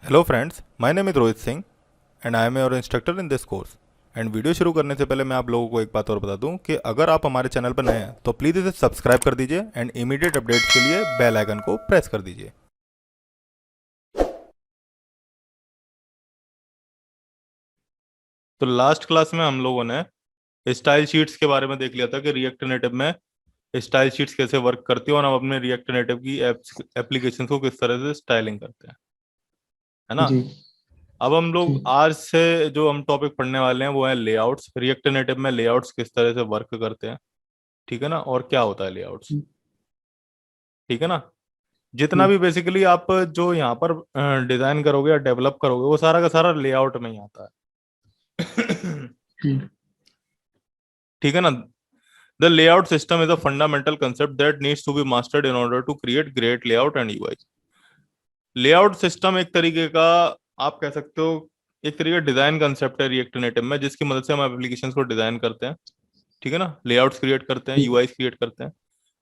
Hello friends, my name is Rohit Singh and I am your instructor in this course. And video शुरू करने से पहले मैं आप लोगों को एक बात और बता दूं कि अगर आप हमारे चैनल पर नए हैं तो प्लीज़ इसे सब्सक्राइब कर दीजिए एंड इमीडिएट अपडेट्स के लिए बेल आइकन को प्रेस कर दीजिए। तो लास्ट क्लास में हम लोगों ने स्टाइल शीट्स के बारे में देख लिया था कि रिएक्ट नेटिव में स्टाइल शीट्स कैसे वर्क करती है और हम अपने रिएक्ट नेटिव की एप्लीकेशन को किस तरह से स्टाइलिंग करते हैं, है ना। जी। अब हम लोग ठीक। आज से जो हम टॉपिक पढ़ने वाले हैं वो है लेआउट्स। रिएक्ट नेटिव में लेआउट्स किस तरह से वर्क करते हैं, ठीक है ना, और क्या होता है लेआउट्स, ठीक। ठीक है ना। जितना ठीक। भी बेसिकली आप जो यहाँ पर डिजाइन करोगे या डेवलप करोगे वो सारा का सारा लेआउट में ही आता है। ठीक। ठीक है ना। The layout system is a fundamental concept that needs to be mastered in order to create great layout and UI. Layout system एक तरीके का, आप कह सकते हो, एक तरीके का डिजाइन कंसेप्ट है रिएक्ट नेटिव में, जिसकी मदद से हम एप्लीकेशंस को डिजाइन करते हैं, ठीक है ना। लेआउट्स क्रिएट करते हैं, ठीक। यूआई क्रिएट करते हैं।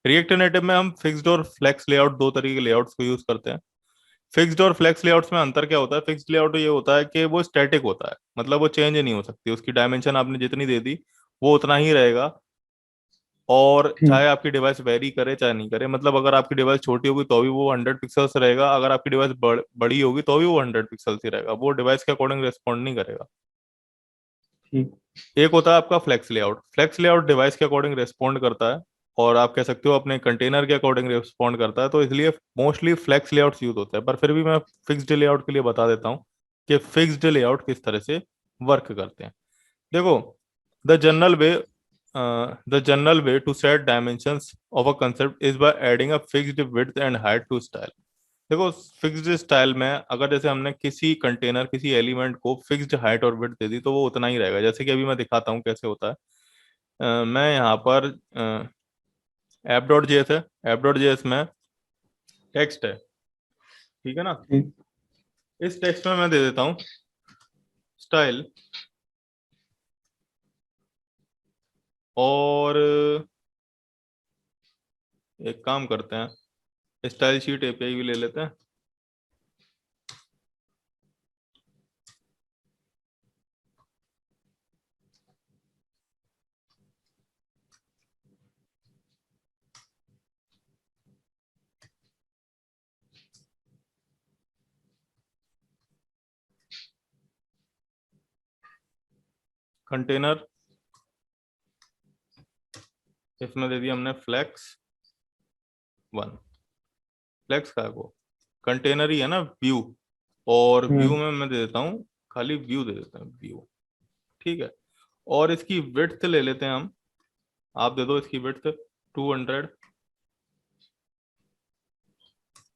रिएक्ट नेटिव में हम फिक्स्ड और फ्लेक्स लेआउट, दो तरीके के लेआउट्स को यूज करते हैं। फिक्स्ड और फ्लेक्स लेआउट्स में अंतर क्या होता है? फिक्स्ड लेआउट ये होता है कि वो स्टैटिक होता है, मतलब वो चेंज नहीं हो सकती, उसकी डायमेंशन आपने जितनी दे दी वो उतना ही रहेगा। और ठीक। चाहे आपकी डिवाइस वेरी करे चाहे नहीं करे, मतलब अगर आपकी डिवाइस छोटी होगी तो भी वो 100 पिक्सल्स रहेगा, अगर आपकी डिवाइस बड़ी होगी तो भी वो 100 पिक्सल्स ही रहेगा, वो डिवाइस के अकॉर्डिंग रेस्पॉन्ड नहीं करेगा। ठीक। एक होता है आपका flex layout. Flex layout device के अकॉर्डिंग रेस्पॉन्ड करता है और आप कह सकते हो अपने कंटेनर के अकॉर्डिंग रेस्पॉन्ड करता है, तो इसलिए मोस्टली फ्लेक्स लेआउट्स यूज होता है। पर फिर भी मैं फिक्स्ड लेआउट के लिए बता देता हूँ कि फिक्स्ड लेआउट किस तरह से वर्क करते हैं। देखो, the general way the general way to set dimensions of a concept is by adding a fixed width and height to style. देखो, फिक्स्ड स्टाइल में अगर जैसे हमने किसी कंटेनर, किसी एलिमेंट को फिक्स्ड हाइट और विड्थ दे दी तो वो उतना ही रहेगा। जैसे कि अभी मैं दिखाता हूँ कैसे होता है। मैं यहाँ पर ऐप डॉट जेएस है, ऐप डॉट जेएस में टेक्स्ट है, ठीक है ना। ठीक। इस टेक्स्ट में मैं दे देता हूँ स्टाइल, और एक काम करते हैं, स्टाइल शीट एपीआई भी ले लेते हैं। कंटेनर, इसमें दे दिया हमने फ्लेक्स वन। फ्लेक्स का को कंटेनर ही है ना, व्यू, और व्यू हम्म। में मैं दे देता हूँ, खाली व्यू दे देता हूँ, व्यू, ठीक है। और इसकी विड्थ ले लेते हैं हम, आप दे दो इसकी विड्थ 200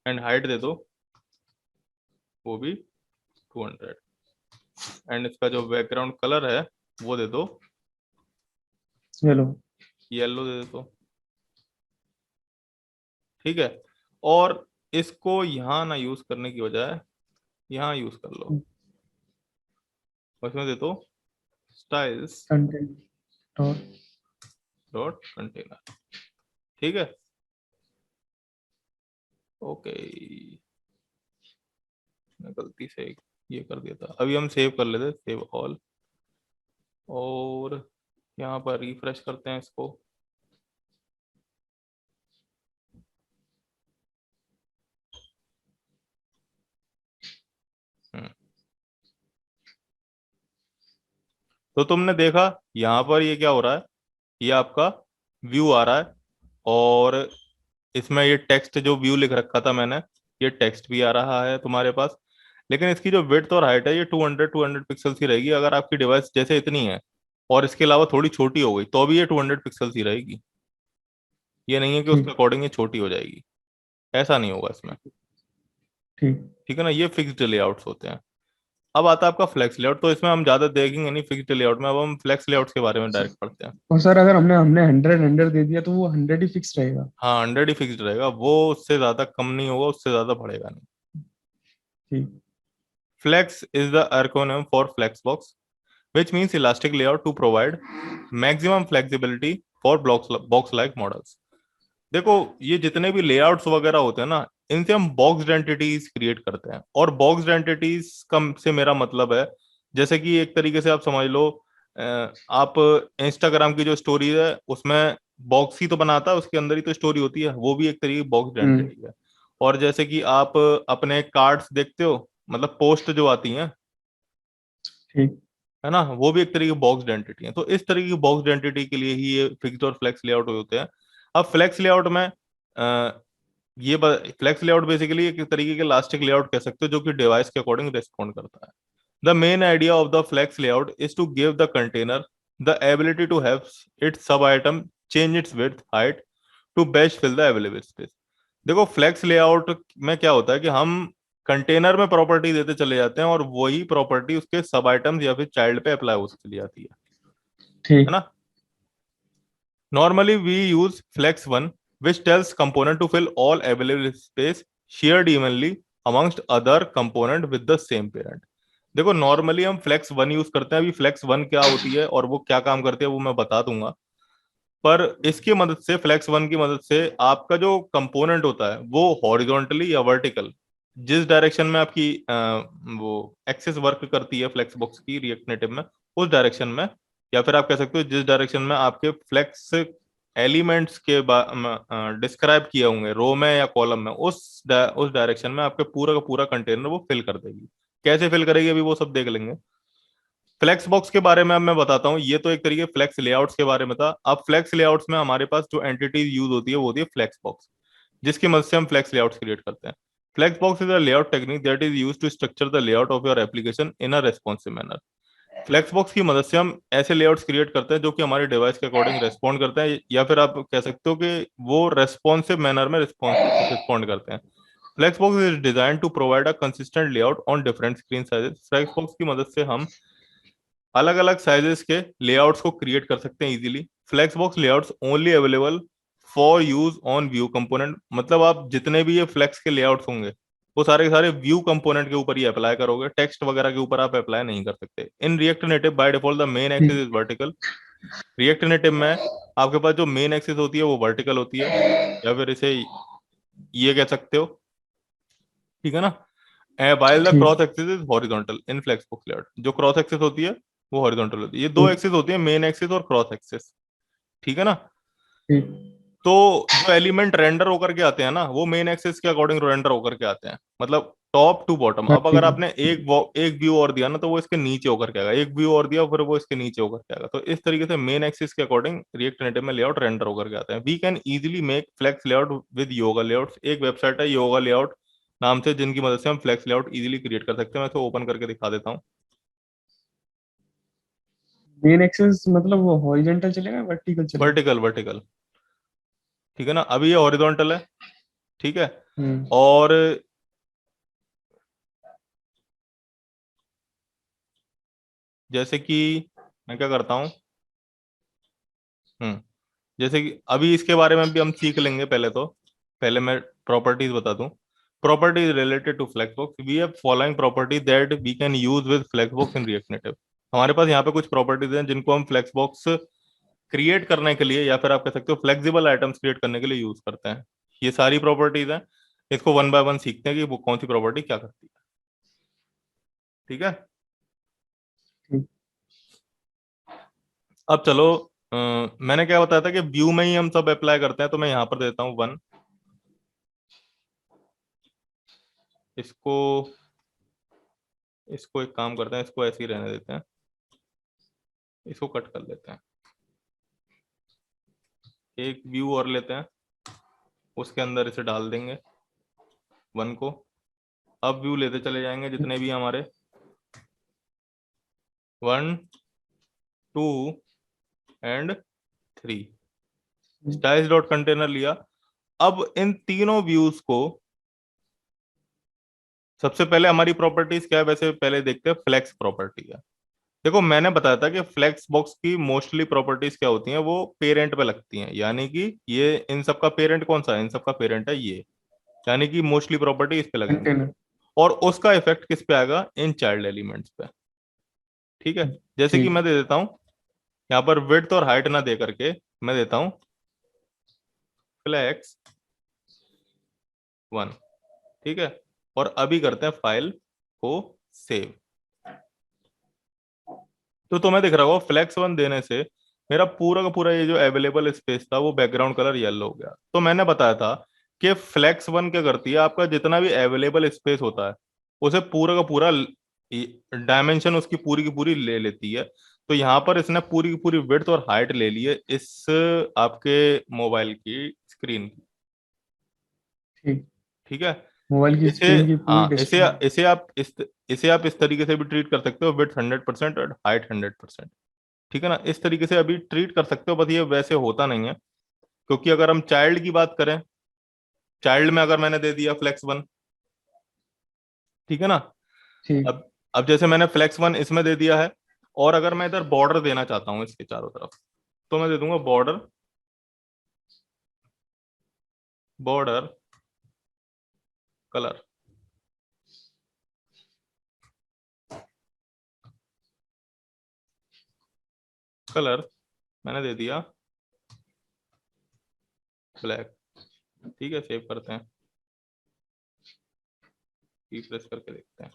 एंड हाइट दे दो वो भी 200, एंड इसका जो बैकग्राउंड कलर है वो दे दो चलो। येलो दे दो, ठीक है। और इसको यहाँ ना यूज करने की बजाय यहाँ यूज कर लो, उसमें दे दो स्टाइल्स कंटेंट और डॉट कंटेनर, ठीक है। ओके, मैं गलती से ये कर दिया था, अभी हम सेव कर लेते, सेव ऑल, और यहाँ पर रिफ्रेश करते हैं इसको। हम्म, तो तुमने देखा यहाँ पर ये क्या हो रहा है, ये आपका व्यू आ रहा है, और इसमें ये टेक्स्ट जो व्यू लिख रखा था मैंने, ये टेक्स्ट भी आ रहा है तुम्हारे पास। लेकिन इसकी जो विड्थ और हाइट है ये 200 पिक्सल्स ही रहेगी। अगर आपकी डिवाइस जैसे इतनी है और इसके अलावा थोड़ी छोटी हो गई तो भी ये 200 पिक्सल्स ही रहेगी। ये नहीं है कि उसके ठीक। अकॉर्डिंग ये छोटी हो जाएगी, ऐसा नहीं होगा इसमें, ठीक। ठीक है ना। ये फिक्स्ड लेआउट्स होते हैं। अब आता है आपका फ्लेक्स लेआउट, तो इसमें हम ज्यादा देखेंगे नहीं फिक्स्ड लेआउट में, अब हम फ्लेक्स लेआउट्स के बारे में स- डायरेक्ट पढ़ते हैं। और सर अगर हमने हमने 100 दे दिया तो वो 100 ही फिक्स रहेगा। हाँ, 100 ही फिक्स्ड रहेगा, वो उससे ज्यादा कम नहीं होगा, उससे ज्यादा बढ़ेगा नहीं। ठीक। Flex is the acronym for flex box, which means elastic layout to provide maximum flexibility for blocks box like models. देखो ये जितने भी लेआउट्स वगैरह होते हैं ना, इनसे हम बॉक्स्ड एंटिटीज क्रिएट करते हैं। और बॉक्स्ड एंटिटीज कम से मेरा मतलब है, जैसे कि एक तरीके से आप समझ लो, आप इंस्टाग्राम की जो स्टोरी है उसमें बॉक्स ही तो बनाता है, उसके अंदर ही तो स्टोरी होती है, वो भी एक तरीके की बॉक्स्ड हम्म। एंटिटी है। और जैसे कि आप अपने कार्ड्स देखते हो, मतलब पोस्ट जो आती हैं, ठीक। है ना, वो भी एक तरीके की बॉक्स डेंटिटी है। तो इस तरीके की बॉक्स डेंटिटी के लिए ही ये फिक्स्ड और फ्लेक्स लेआउट होते हैं। अब फ्लेक्स लेआउट में फ्लेक्स लेआउट बेसिकली एक तरीके के इलास्टिक लेआउट कह सकते हो, जो कि डिवाइस के अकॉर्डिंग रिस्पॉन्ड करता है। The main idea of the flex layout is to give the container the ability to have its sub item change its width height to best fill the available space. देखो flex layout में क्या होता है कि हम container में property देते चले जाते हैं और वही प्रॉपर्टी उसके सब आइटम्स या फिर चाइल्ड पे अप्लाई हो चली जाती है ठीक। ना। Normally we use flex one which tells component to fill all available space shared evenly amongst other component with the same parent. देखो नॉर्मली हम फ्लेक्स वन यूज करते हैं। अभी फ्लेक्स वन क्या होती है और वो क्या काम करती है वो मैं बता दूंगा। पर इसकी मदद से, फ्लेक्स वन की मदद से, आपका जो कंपोनेंट होता है वो हॉरिजॉन्टली या वर्टिकल, जिस डायरेक्शन में आपकी वो एक्सिस वर्क करती है फ्लेक्स बॉक्स की रिएक्ट नेटिव में, उस डायरेक्शन में, या फिर आप कह सकते हो जिस डायरेक्शन में आपके फ्लेक्स एलिमेंट्स के डिस्क्राइब किए होंगे रो में या कॉलम में, उस डायरेक्शन में आपके पूरा का पूरा कंटेनर वो फिल कर देगी। कैसे फिल करेगी अभी वो सब देख लेंगे। फ्लेक्स बॉक्स के बारे में अब मैं बताता हूँ। ये तो एक तरीके फ्लेक्स लेआउट्स के बारे में था। अब फ्लेक्स लेआउट्स में हमारे पास जो एंटिटीज यूज होती है वो होती है फ्लेक्स बॉक्स, जिसकी मदद से हम फ्लेक्स लेआउट्स क्रिएट करते हैं। Flex box is a layout technique that is use to structure the layout of your application in a responsive manner. Flex box की मदद से हम ऐसे लेआउट्स क्रिएट करते हैं जो कि हमारे डिवाइस के अकॉर्डिंग रेस्पॉन्ड करते हैं, या फिर आप कह सकते हो कि वो रेस्पॉन्सिव मैनर में रिस्पॉन्ड करते हैं। Flex box is design to provide a consistent layout on different screen sizes. Flex box की मदद से हम अलग अलग साइजेस के लेआउट्स को क्रिएट कर सकते हैं easily. Flex box layouts only available for use on view component. मतलब आप जितने भी ये फ्लेक्स के लेआउट्स होंगे वो सारे के सारे व्यू कंपोनेंट के ऊपर ही अप्लाई करोगे, टेक्स्ट वगैरह के ऊपर आप अप्लाई नहीं कर सकते। In React Native by default the main axis ठीक। Is vertical. रिएक्ट नेटिव में आपके पास जो मेन एक्सिस होती है वो वर्टिकल होती है, या फिर इसे ये कह सकते हो, ठीक है ना। वाइल द ठीक। Cross axis is horizontal in flex box layout. जो क्रॉस एक्सिस होती है वो हॉरिजॉन्टल होती है। ये दो ठीक। एक्सिस होती है, मेन एक्सिस और क्रॉस एक्सिस, ठीक है ना। ठीक। तो जो एलिमेंट रेंडर होकर के आते हैं ना वो मेन एक्सिस के अकॉर्डिंग रेंडर होकर के आते हैं, मतलब टॉप टू बॉटम। अब अगर वर्टिकल। आपने एक व्यू और दिया ना तो वो इसके नीचे होकर के आएगा, एक व्यू और दिया फिर वो इसके नीचे होकर के आएगा। तो इस तरीके से मेन एक्सिस के अकॉर्डिंग रिएक्ट नेटिव में लेआउट रेंडर होकर के आते हैं। We can easily make flex layout with Yoga layout. एक वेबसाइट है योगा लेआउट नाम से, जिनकी मदद से हम फ्लेक्स लेआउट इजीली क्रिएट कर सकते हैं। मैं इसको ओपन करके दिखा देता हूँ। मेन एक्सेस मतलब वो हॉरिजॉन्टल चलेगा वर्टिकल चलेगा? वर्टिकल, वर्टिकल, ठीक है ना। अभी ये हॉरिजॉन्टल है, ठीक है। हम्म। और जैसे कि मैं क्या करता हूँ, जैसे कि अभी इसके बारे में भी हम सीख लेंगे। पहले मैं प्रॉपर्टीज बता दूं। Properties related to flexbox, we have following property that we can use with flexbox in React Native. हमारे पास यहाँ पे कुछ प्रॉपर्टीज हैं जिनको हम फ्लेक्सबॉक्स क्रिएट करने के लिए, या फिर आप कह सकते हो फ्लेक्सिबल आइटम्स क्रिएट करने के लिए यूज करते हैं। ये सारी प्रॉपर्टीज हैं। इसको वन बाय वन सीखते हैं कि वो कौन सी प्रॉपर्टी क्या करती है, ठीक है। ठीक। अब चलो, मैंने क्या बताया था कि व्यू में ही हम सब अप्लाई करते हैं, तो मैं यहाँ पर देता हूँ वन। इसको इसको एक काम करते हैं, इसको ऐसे ही रहने देते हैं, इसको कट कर लेते हैं। एक व्यू और लेते हैं, उसके अंदर इसे डाल देंगे वन को। अब व्यू लेते चले जाएंगे जितने भी हमारे, one, two and three. Styles dot container लिया। अब इन तीनों व्यूज को, सबसे पहले हमारी प्रॉपर्टीज क्या है, वैसे पहले देखते हैं फ्लेक्स प्रॉपर्टी है। देखो मैंने बताया था कि फ्लेक्स बॉक्स की मोस्टली प्रॉपर्टीज क्या होती हैं, वो पेरेंट पे लगती हैं। यानी कि ये इन सब का पेरेंट कौन सा है, इन सब का पेरेंट है ये। यानी कि मोस्टली प्रॉपर्टी इस पे लगेंगी। कंटेनर। और उसका इफेक्ट किस पे आएगा, इन चाइल्ड एलिमेंट्स पे, ठीक है। जैसे कि ठीक। मैं दे देता हूं यहाँ पर विड्थ और हाइट ना दे करके, मैं देता हूं फ्लेक्स 1, ठीक है। और अभी करते हैं फाइल को सेव। तो तुम्हें दिख रहा होगा फ्लेक्स 1 देने से मेरा पूरा का पूरा ये जो अवेलेबल स्पेस था वो बैकग्राउंड कलर येलो हो गया। तो मैंने बताया था कि फ्लेक्स 1 क्या करती है, आपका जितना भी अवेलेबल स्पेस होता है उसे पूरा का पूरा डायमेंशन उसकी पूरी की पूरी ले लेती है। तो यहाँ पर इसने पूरी की पूरी विड्थ और हाइट ले ली है इस आपके मोबाइल की स्क्रीन की, ठीक। ठीक है। मोबाइल की इसे, स्क्रीन की पूरी हाँ, इसे डिस्प्ले। इसे आप इस तरीके से भी ट्रीट कर सकते हो, विड्थ 100% और हाइट 100%, ठीक है ना। इस तरीके से अभी ट्रीट कर सकते हो, बस ये वैसे होता नहीं है, क्योंकि अगर हम चाइल्ड की बात करें, चाइल्ड में अगर मैंने दे दिया फ्लेक्स 1, ठीक है ना। ठीक। अब जैसे मैंने फ्लेक्स 1 इसमें दे दिया है, और अगर मैं इधर बॉर्डर देना चाहता हूँ इसके चारों तरफ, तो मैं दे दूंगा बॉर्डर, बॉर्डर कलर, कलर मैंने दे दिया ब्लैक, ठीक है। सेव करते हैं, रिफ्रेश करके देखते हैं।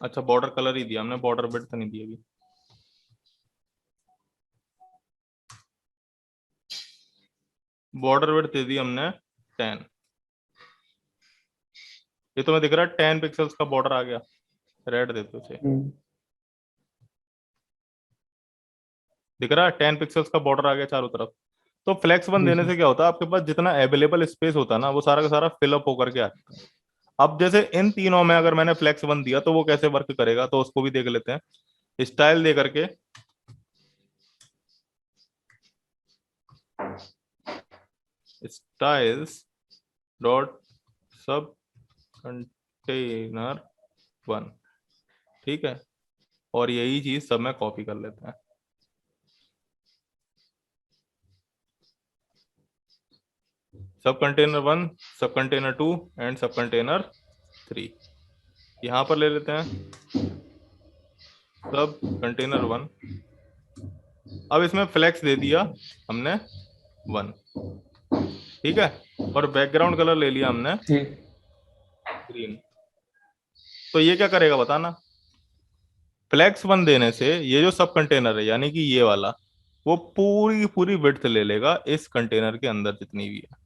अच्छा, बॉर्डर कलर ही दिया हमने, बॉर्डर विड्थ नहीं दी अभी। बॉर्डर विड्थ दे दी हमने 10। ये तुम्हें दिख रहा है 10 पिक्सल्स का बॉर्डर आ गया। रेड देते उसे, दिख रहा है 10 पिक्सल्स का बॉर्डर आ गया चारों तरफ। तो फ्लेक्स 1 जी देने सर। से क्या होता है, आपके पास जितना अवेलेबल स्पेस होता है ना वो सारा का सारा फिलअप होकर के आता है। अब जैसे इन तीनों में अगर मैंने फ्लेक्स 1 दिया तो वो कैसे वर्क करेगा, तो उसको भी देख लेते हैं। स्टाइल दे करके, स्टाइल्स डॉट सब कंटेनर 1, ठीक है। और यही चीज सब में कॉपी कर लेते हैं। सब कंटेनर 1, सब कंटेनर 2 एंड सब कंटेनर 3 यहां पर ले लेते हैं। सब कंटेनर 1, अब इसमें फ्लेक्स दे दिया हमने 1, ठीक है। और बैकग्राउंड कलर ले लिया हमने ठीक। ग्रीन। तो ये क्या करेगा बताना, फ्लेक्स 1 देने से ये जो सब कंटेनर है यानी कि ये वाला, वो पूरी की पूरी विड्थ ले लेगा इस कंटेनर के अंदर जितनी भी है।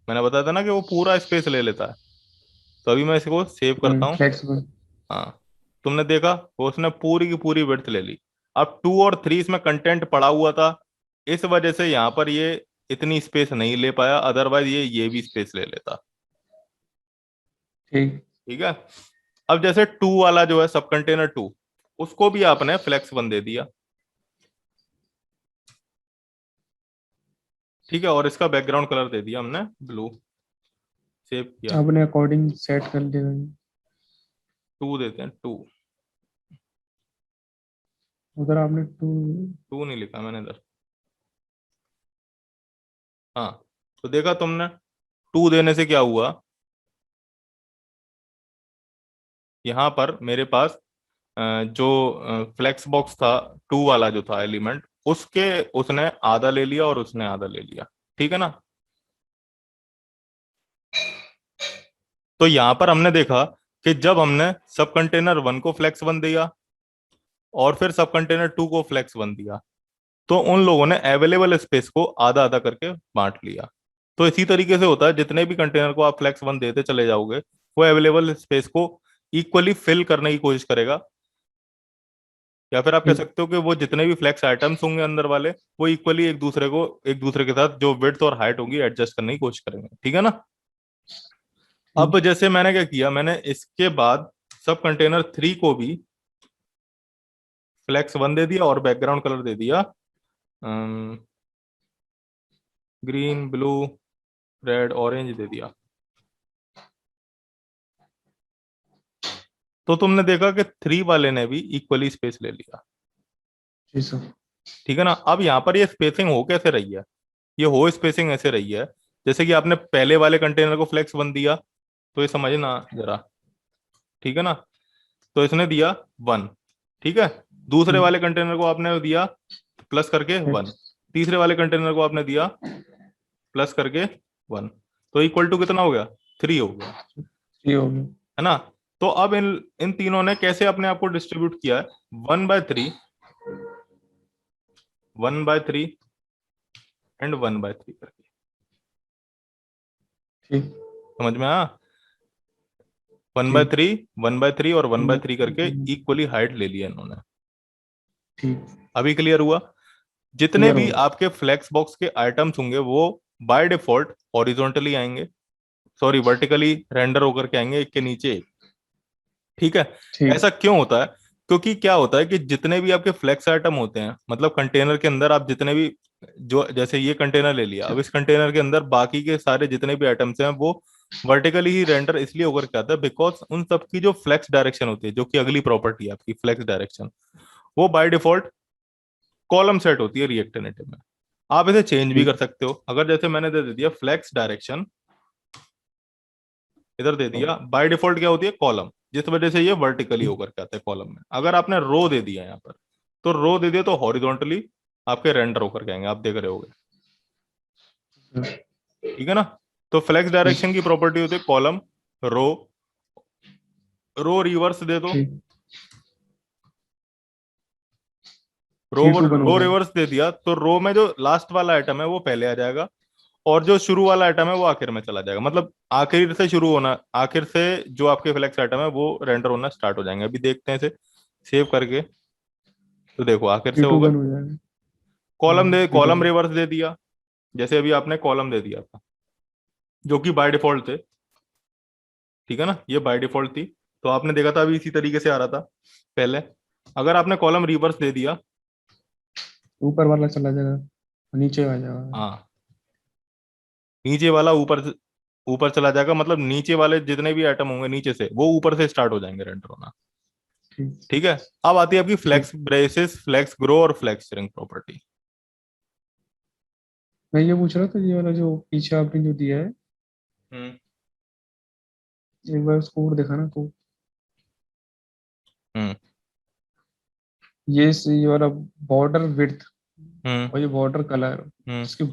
मैंने बताया था ना कि वो पूरा स्पेस ले लेता है। तो अभी मैं इसको सेव करता हूँ। Flex one. हाँ, तुमने देखा वो उसने पूरी की पूरी विड्थ ले ली। अब 2 और 3 इसमें कंटेंट पड़ा हुआ था, इस वजह से यहाँ पर ये इतनी स्पेस नहीं ले पाया, अदरवाइज ये भी स्पेस ले लेता, ठीक। ठीक है। अब जैसे 2 वाला जो है सब कंटेनर 2, उसको भी आपने फ्लेक्स 1 दे दिया, ठीक है। और इसका बैकग्राउंड कलर दे दिया हमने ब्लू, सेव किया। अपने अकॉर्डिंग सेट कर लिया। 2 देते हैं, 2, उधर आपने टू। 2 नहीं लिखा मैंने इधर। हाँ, तो देखा तुमने 2 देने से क्या हुआ, यहाँ पर मेरे पास जो फ्लेक्स बॉक्स था 2 वाला जो था एलिमेंट, उसके उसने आधा ले लिया और उसने आधा ले लिया, ठीक है ना। तो यहां पर हमने देखा कि जब हमने सब कंटेनर 1 को फ्लेक्स 1 दिया और फिर सब कंटेनर 2 को फ्लेक्स 1 दिया, तो उन लोगों ने अवेलेबल स्पेस को आधा आधा करके बांट लिया। तो इसी तरीके से होता है, जितने भी कंटेनर को आप फ्लेक्स 1 देते चले जाओगे वो अवेलेबल स्पेस को इक्वली फिल करने की कोशिश करेगा। या फिर आप कह ठीक। सकते हो कि वो जितने भी फ्लेक्स आइटम्स होंगे अंदर वाले, वो इक्वली एक दूसरे के साथ जो विड्थ और हाइट होगी एडजस्ट करने की कोशिश करेंगे, ठीक है ना। ठीक। अब जैसे मैंने क्या किया, मैंने इसके बाद सब कंटेनर 3 को भी फ्लेक्स 1 दे दिया और बैकग्राउंड कलर दे दिया ग्रीन, ब्लू, रेड, ऑरेंज दे दिया। तो तुमने देखा कि 3 वाले ने भी इक्वली स्पेस ले लिया, जी सर। ठीक है ना। अब यहाँ पर ये स्पेसिंग हो कैसे रही है, ये हो स्पेसिंग ऐसे रही है जैसे कि आपने पहले वाले कंटेनर को फ्लेक्स 1 दिया, तो ये समझना जरा, ठीक है ना। तो इसने दिया 1, ठीक है। दूसरे वाले कंटेनर को आपने दिया प्लस करके 1, X, तीसरे वाले कंटेनर को आपने दिया प्लस करके 1, तो इक्वल टू कितना हो गया, 3 हो गया, ये हो गया। है ना। तो अब इन इन तीनों ने कैसे अपने आप को डिस्ट्रीब्यूट किया है, 1/3, 1/3 एंड 1/3 करके, ठीक समझ में आया। वन बाय ठीक थ्री 1/3 और 1/3 करके हम्म, इक्वली हाइट ले लिया इन्होंने। ठीक अभी क्लियर हुआ। जितने क्लियर हो भी गया। आपके फ्लेक्स बॉक्स के आइटम्स होंगे वो बाय डिफॉल्ट हॉरिजॉन्टली आएंगे, सॉरी वर्टिकली रेंडर होकर के आएंगे, एक के नीचे एक। ठीक है। ठीक ऐसा क्यों होता है, क्योंकि क्या होता है कि जितने भी आपके फ्लेक्स आइटम होते हैं, मतलब कंटेनर के अंदर आप जितने भी, जो जैसे ये कंटेनर ले लिया, अब इस कंटेनर के अंदर बाकी के सारे जितने भी आइटम्स हैं वो वर्टिकली ही रेंडर इसलिए होकर के आता है बिकॉज उन सब की जो फ्लेक्स डायरेक्शन होती है, जो कि अगली प्रॉपर्टी है आपकी फ्लेक्स डायरेक्शन, वो बाय डिफॉल्ट कॉलम सेट होती है रिएक्टेनेटिव में। आप इसे चेंज भी कर ठीक सकते हो, अगर जैसे मैंने दे दिया फ्लेक्स डायरेक्शन, इधर दे दिया, बाय डिफॉल्ट क्या होती है कॉलम, जिस वजह से ये वर्टिकली होकर के आता है कॉलम में। अगर आपने रो दे दिया यहाँ पर, तो रो दे दिया तो हॉरिजॉन्टली आपके रेंडर होकर के आएंगे, आप देख रहे होगे, ठीक है ना। तो फ्लेक्स डायरेक्शन ठीक की प्रॉपर्टी होती है कॉलम, रो, रो रिवर्स दे दो, ठीक रो C2 बन हो रो जाएगा। रिवर्स दे दिया तो रो में जो लास्ट वाला आइटम है वो पहले आ जाएगा, और जो शुरू वाला आइटम है वो आखिर में चला जाएगा, मतलब आखिर से शुरू होना, आखिर से जो आपके फ्लेक्स आइटम है वो रेंडर होना स्टार्ट हो जाएंगे। अभी देखते हैं इसे सेव करके, तो देखो आखिर से C2 होगा। बन हो जाएगा। कॉलम दे, C2 कॉलम रिवर्स दे दिया, जैसे अभी आपने कॉलम दे दिया था जो कि बाय डिफॉल्ट थे, ठीक है ना, ये बाय डिफॉल्ट थी, तो आपने देखा था अभी इसी तरीके से आ रहा था पहले। अगर आपने कॉलम रिवर्स दे दिया, ऊपर वाला चला जाएगा और नीचे आ जाएगा। हाँ, नीचे वाला ऊपर ऊपर चला जाएगा, मतलब नीचे वाले जितने भी आइटम होंगे नीचे से वो ऊपर से स्टार्ट हो जाएंगे रेंडर होना। ठीक ठीक है। अब आती है आपकी ठीक। फ्लेक्स ब्रेसेस, फ्लेक्स ग्रो और फ्लेक्स श्रिंक प्रॉपर्टी। मैं ये पूछ रहा था, ये वाला जो पीछे आपने जो दिया है, हम्म एक बार उसको और देखा ना तो, हम्म ये वाला बॉर्डर विड्थ हम्म और ये बॉर्डर कलर, हम्म इसके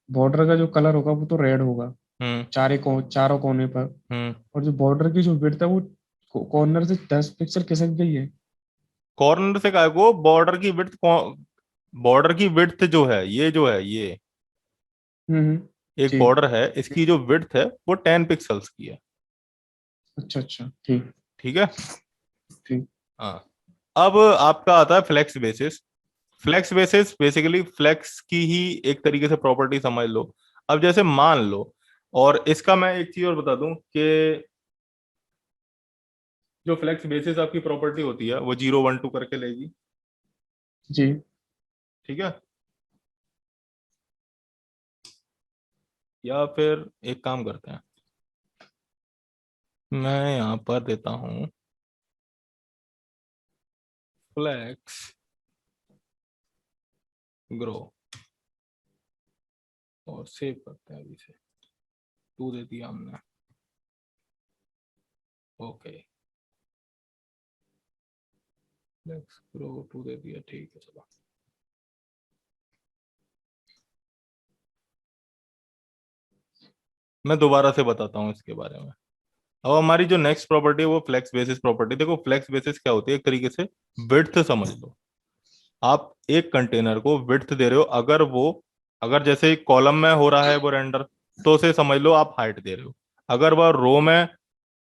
बॉर्डर का जो कलर होगा वो तो रेड होगा हम्म चारों कोने पर। हम्म और जो बॉर्डर की जो विड्थ है वो कॉर्नर से 10 पिक्सल खिसक गई है। कॉर्नर से काय को, बॉर्डर की विड्थ, बॉर्डर की विड्थ जो है, ये जो है ये हम्म। एक ठीक बॉर्डर है, इसकी जो विड्थ है वो 10 पिक्सल्स की है। अच्छा अच्छा ठीक ठीक है। ठीक हाँ। अब आपका आता है flex basis. Flex basis basically flex की ही एक तरीके से प्रॉपर्टी समझ लो। अब जैसे मान लो, और इसका मैं एक चीज और बता दूं कि जो फ्लेक्स बेसिस आपकी प्रॉपर्टी होती है वो 0 1 2 करके लेगी, जी ठीक है। या फिर एक काम करते हैं, मैं यहाँ पर देता हूँ फ्लेक्स ग्रो और सेव करते हैं, अभी से 2 दे दिया हमने, ओके, फ्लेक्स ग्रो 2 दे दिया, ठीक है चलो। मैं दोबारा से बताता हूँ इसके बारे में। अब हमारी जो नेक्स्ट प्रॉपर्टी है वो फ्लेक्स बेसिस प्रॉपर्टी। देखो फ्लेक्स बेसिस क्या होती है, एक तरीके से विड्थ समझ लो। आप एक कंटेनर को विड्थ दे रहे हो, अगर वो, अगर जैसे कॉलम में हो रहा है वो रेंडर, तो उसे समझ लो आप हाइट दे रहे हो। अगर वह रो में